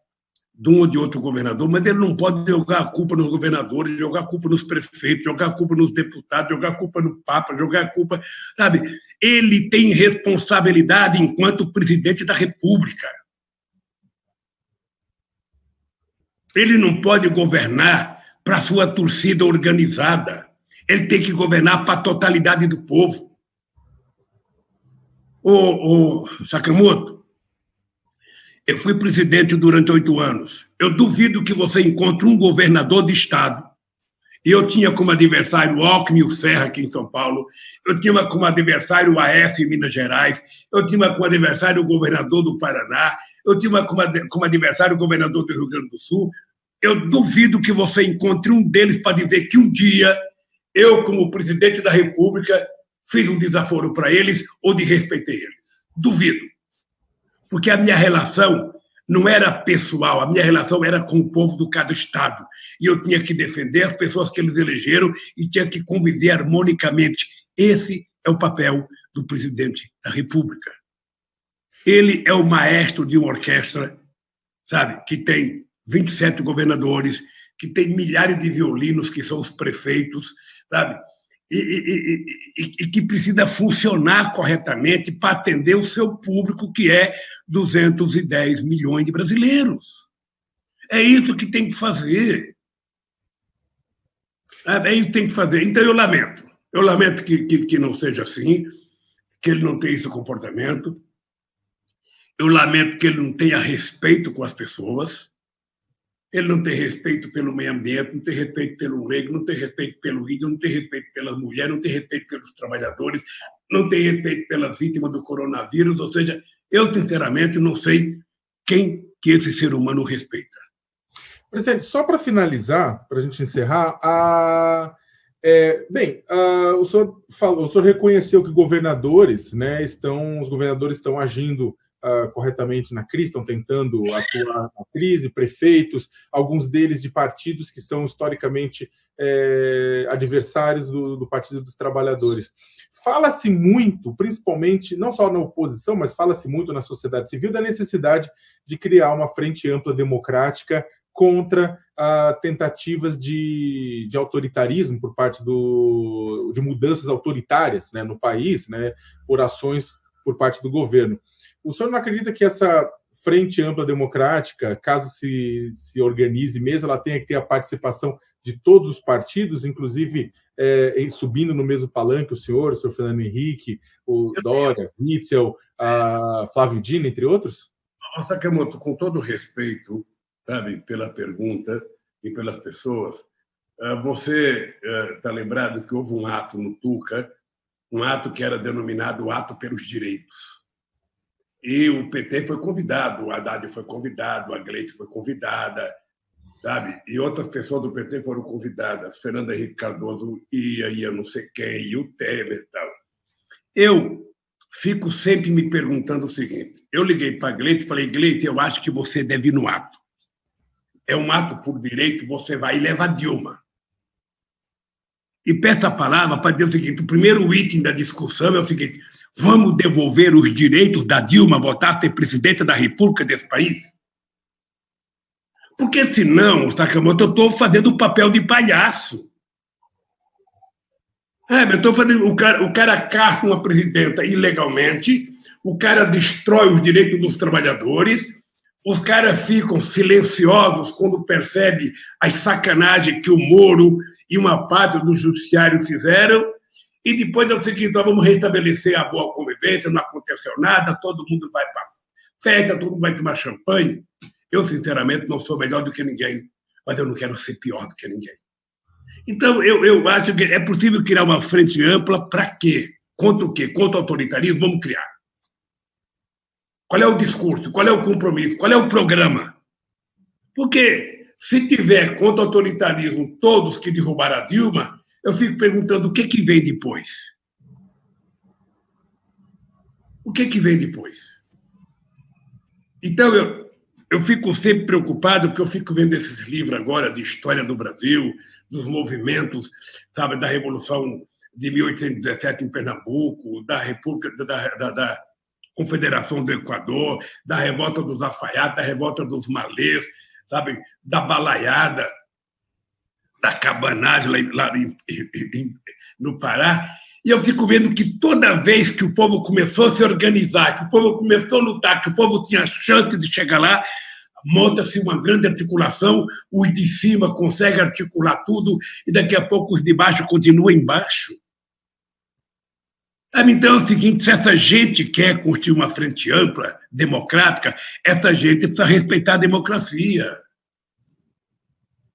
de um ou de outro governador, mas ele não pode jogar a culpa nos governadores, jogar a culpa nos prefeitos, jogar a culpa nos deputados, jogar a culpa no Papa, jogar a culpa, sabe? Ele tem responsabilidade enquanto presidente da República. Ele não pode governar para a sua torcida organizada. Ele tem que governar para a totalidade do povo. Ô Sakamoto, eu fui presidente durante 8 anos. Eu duvido que você encontre um governador de estado. E eu tinha como adversário o Alckmin e o Serra aqui em São Paulo. Eu tinha como adversário o AF em Minas Gerais. Eu tinha como adversário o governador do Paraná. Eu tinha como adversário o governador do Rio Grande do Sul. Eu duvido que você encontre um deles para dizer que um dia eu, como presidente da República, fiz um desaforo para eles ou desrespeitei eles. Duvido. Porque a minha relação não era pessoal, a minha relação era com o povo do cada estado. E eu tinha que defender as pessoas que eles elegeram e tinha que conviver harmonicamente. Esse é o papel do presidente da República. Ele é o maestro de uma orquestra, sabe, que tem 27 governadores, que tem milhares de violinos, que são os prefeitos, sabe? E que precisa funcionar corretamente para atender o seu público, que é 210 milhões de brasileiros. É isso que tem que fazer. É isso que tem que fazer. Então, eu lamento. Eu lamento que não seja assim, que ele não tenha esse comportamento. Eu lamento que ele não tenha respeito com as pessoas. Ele não tem respeito pelo meio ambiente, não tem respeito pelo negro, não tem respeito pelo índio, não tem respeito pelas mulheres, não tem respeito pelos trabalhadores, não tem respeito pelas vítimas do coronavírus. Ou seja, eu, sinceramente, não sei quem que esse ser humano respeita. Presidente, só para finalizar, para a gente encerrar, o senhor reconheceu que os governadores estão agindo corretamente na crise, estão tentando atuar na crise, prefeitos, alguns deles de partidos que são historicamente adversários do Partido dos Trabalhadores. Fala-se muito, principalmente, não só na oposição, mas fala-se muito na sociedade civil, da necessidade de criar uma frente ampla democrática contra tentativas de autoritarismo por parte de mudanças autoritárias, né, no país, né, por ações por parte do governo. O senhor não acredita que essa frente ampla democrática, caso se organize mesmo, ela tenha que ter a participação de todos os partidos, inclusive subindo no mesmo palanque o senhor Fernando Henrique, o Dória, Witzel, Flávio Dino, entre outros? Sakamoto, com todo respeito, sabe, pela pergunta e pelas pessoas, você está lembrado que houve um ato no Tuca, um ato que era denominado Ato pelos Direitos. E o PT foi convidado, o Haddad foi convidado, a Gleisi foi convidada, sabe? E outras pessoas do PT foram convidadas, Fernando Henrique Cardoso ia não sei quem, e o Temer e tal. Eu fico sempre me perguntando o seguinte, eu liguei para a Gleisi e falei, Gleisi, eu acho que você deve ir no ato. É um ato por direito, você vai e leva a Dilma. E peço a palavra para dizer o seguinte, o primeiro item da discussão é o seguinte, vamos devolver os direitos da Dilma a votar a ser presidente da República desse país? Porque senão, Sakamoto, eu estou fazendo o papel de palhaço. Eu estou fazendo, o cara caça uma presidenta ilegalmente, o cara destrói os direitos dos trabalhadores, os caras ficam silenciosos quando percebem as sacanagens que o Moro e uma parte do judiciário fizeram, e depois é o seguinte, nós vamos restabelecer a boa convivência, não aconteceu nada, todo mundo vai para festa, todo mundo vai tomar champanhe. Eu, sinceramente, não sou melhor do que ninguém, mas eu não quero ser pior do que ninguém. Então, eu acho que é possível criar uma frente ampla para quê? Contra o quê? Contra o autoritarismo? Vamos criar. Qual é o discurso? Qual é o compromisso? Qual é o programa? Porque se tiver contra o autoritarismo todos que derrubaram a Dilma, eu fico perguntando o que vem depois? O que vem depois? Então, eu fico sempre preocupado, porque eu fico vendo esses livros agora de história do Brasil, dos movimentos, sabe, da Revolução de 1817 em Pernambuco, da República, da Confederação do Equador, da Revolta dos Alfaiates, da Revolta dos Malês, sabe, da Balaiada, da Cabanagem lá no Pará. E eu fico vendo que toda vez que o povo começou a se organizar, que o povo começou a lutar, que o povo tinha chance de chegar lá, monta-se uma grande articulação, os de cima conseguem articular tudo e daqui a pouco os de baixo continuam embaixo. Então é o seguinte, se essa gente quer construir uma frente ampla, democrática, essa gente precisa respeitar a democracia.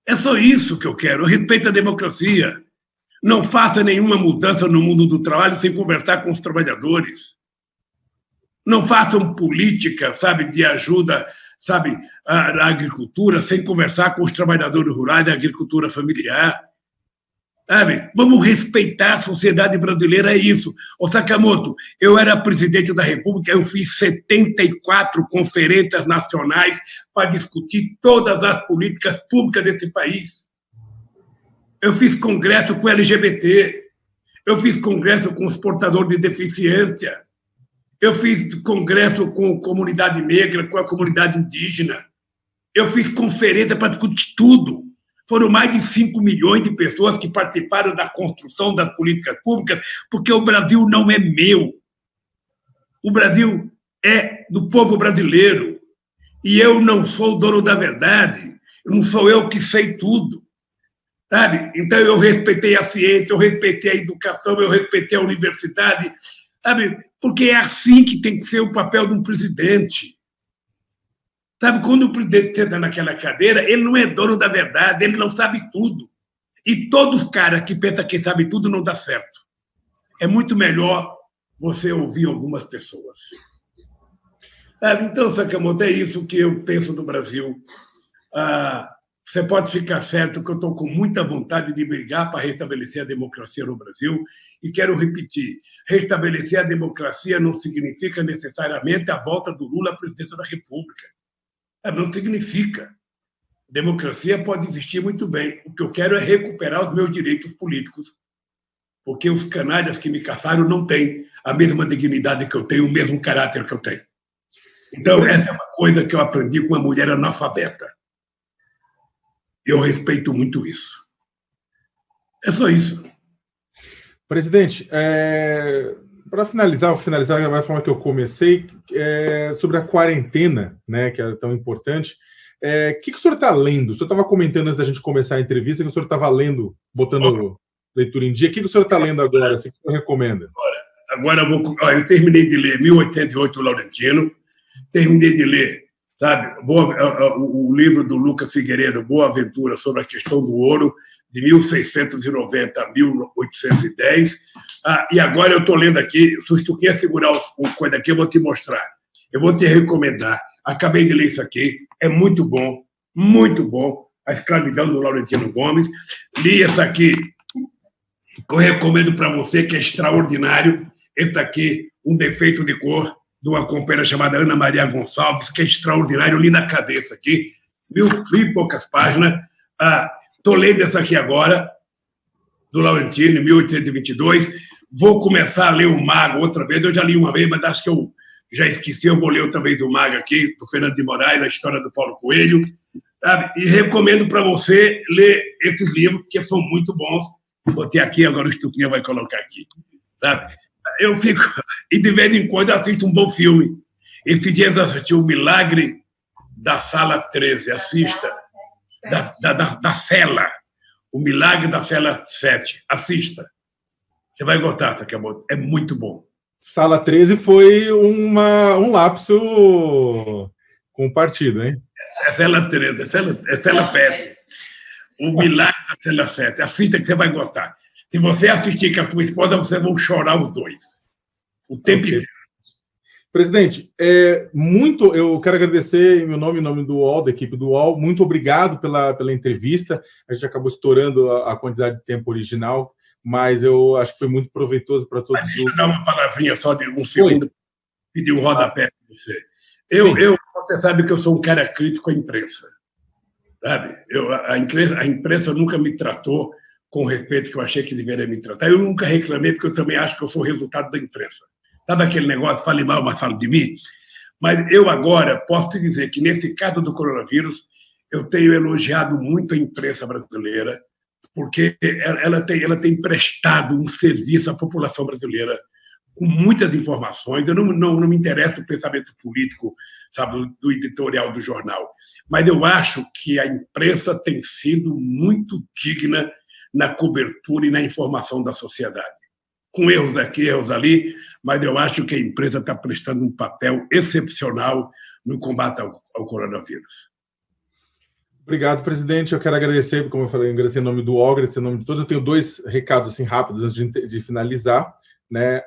É só isso que eu quero, eu respeito a democracia. Não faça nenhuma mudança no mundo do trabalho sem conversar com os trabalhadores. Não façam política, sabe, de ajuda, sabe, à agricultura sem conversar com os trabalhadores rurais da agricultura familiar. Sabe? Vamos respeitar a sociedade brasileira, é isso. Ô Sakamoto, eu era presidente da República, eu fiz 74 conferências nacionais para discutir todas as políticas públicas desse país. Eu fiz congresso com LGBT, eu fiz congresso com os portadores de deficiência, eu fiz congresso com a comunidade negra, com a comunidade indígena, eu fiz conferência para discutir tudo. Foram mais de 5 milhões de pessoas que participaram da construção das políticas públicas, porque o Brasil não é meu. O Brasil é do povo brasileiro. E eu não sou o dono da verdade. Não sou eu que sei tudo. Sabe? Então, eu respeitei a ciência, eu respeitei a educação, eu respeitei a universidade. Sabe? Porque é assim que tem que ser o papel de um presidente. Sabe, quando o presidente senta naquela cadeira, ele não é dono da verdade, ele não sabe tudo. E todos os caras que pensam que sabem tudo não dá certo. É muito melhor você ouvir algumas pessoas. Então, Sakamoto, é isso que eu penso do Brasil. Você pode ficar certo que eu estou com muita vontade de brigar para restabelecer a democracia no Brasil. E quero repetir, restabelecer a democracia não significa necessariamente a volta do Lula à presidência da República. Não significa. Democracia pode existir muito bem. O que eu quero é recuperar os meus direitos políticos, porque os canalhas que me caçaram não têm a mesma dignidade que eu tenho, o mesmo caráter que eu tenho. Então, essa é uma coisa que eu aprendi com uma mulher analfabeta. Eu respeito muito isso. É só isso. Presidente, para finalizar, vou finalizar da forma que eu comecei, sobre a quarentena, né, que é tão importante. O que o senhor está lendo? O senhor estava comentando antes da gente começar a entrevista que o senhor estava lendo, botando leitura em dia. O que o senhor está lendo agora? O que o senhor recomenda? Agora eu terminei de ler 1808, Laurentino, terminei de ler, sabe, o livro do Lucas Figueiredo, Boa Aventura, sobre a questão do ouro, de 1690 a 1810. E agora eu estou lendo aqui, se tu quer segurar uma coisa aqui, eu vou te mostrar. Eu vou te recomendar. Acabei de ler isso aqui. É muito bom. Muito bom. A Escravidão, do Laurentino Gomes. Li essa aqui, que eu recomendo para você, que é extraordinário. Esse aqui, Um Defeito de Cor, de uma companheira chamada Ana Maria Gonçalves, que é extraordinário. Eu li na cabeça aqui. Mil e poucas páginas. Estou lendo essa aqui agora, do Laurentino, 1822. Vou começar a ler o Mago outra vez. Eu já li uma vez, mas acho que eu já esqueci. Eu vou ler outra vez o Mago aqui, do Fernando de Moraes, a história do Paulo Coelho. Sabe? E recomendo para você ler esses livros, porque são muito bons. Botei aqui, agora o Estuquinha vai colocar aqui. Sabe? Eu fico... E de vez em quando eu assisto um bom filme. Esse dia eu assisti O Milagre da Sala 13. Assista. Da Cela. O Milagre da Cela 7. Assista. Você vai gostar, Sakamoto. É muito bom. Sala 13 foi um lapso com o partido, hein? É Cela 13, é Cela 7. O Milagre da Cela 7. Assista que você vai gostar. Se você assistir com a sua esposa, vocês vão chorar os dois. O tempo inteiro. Presidente, eu quero agradecer em meu nome, em nome do UOL, da equipe do UOL. Muito obrigado pela entrevista. A gente acabou estourando a quantidade de tempo original, mas eu acho que foi muito proveitoso para todos. Deixa eu dar uma palavrinha só de um segundo, pedir um rodapé para você. Você sabe que eu sou um cara crítico à imprensa. Sabe? A imprensa nunca me tratou com o respeito que eu achei que deveria me tratar. Eu nunca reclamei, porque eu também acho que eu sou resultado da imprensa. Sabe aquele negócio, fale mal, mas fale de mim? Mas eu agora posso te dizer que, nesse caso do coronavírus, eu tenho elogiado muito a imprensa brasileira, porque ela tem prestado um serviço à população brasileira com muitas informações. Eu não me interesso no pensamento político, sabe, do editorial do jornal, mas eu acho que a imprensa tem sido muito digna na cobertura e na informação da sociedade. Com erros daqui, erros ali, mas eu acho que a imprensa está prestando um papel excepcional no combate ao coronavírus. Obrigado, presidente. Eu quero agradecer, como eu falei, agradecer em nome do UOL, agradecer em nome de todos. Eu tenho dois recados assim, rápidos antes de finalizar. Né?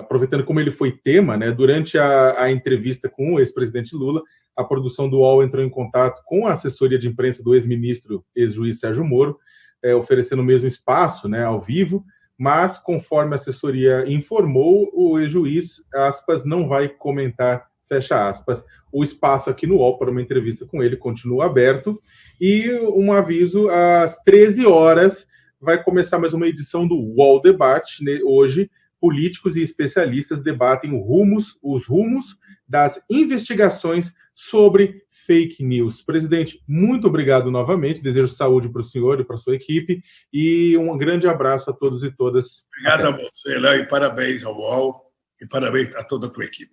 Aproveitando como ele foi tema, né? Durante a entrevista com o ex-presidente Lula, a produção do UOL entrou em contato com a assessoria de imprensa do ex-ministro, ex-juiz Sérgio Moro, oferecendo o mesmo espaço, né, ao vivo, mas, conforme a assessoria informou, o ex-juiz, aspas, não vai comentar, fecha aspas, o espaço aqui no UOL para uma entrevista com ele continua aberto. E um aviso, às 13 horas vai começar mais uma edição do UOL Debate. Né? Hoje, políticos e especialistas debatem os rumos das investigações sobre fake news. Presidente, muito obrigado novamente. Desejo saúde para o senhor e para a sua equipe. E um grande abraço a todos e todas. Obrigado a você, Léo, e parabéns ao UOL e parabéns a toda a tua equipe.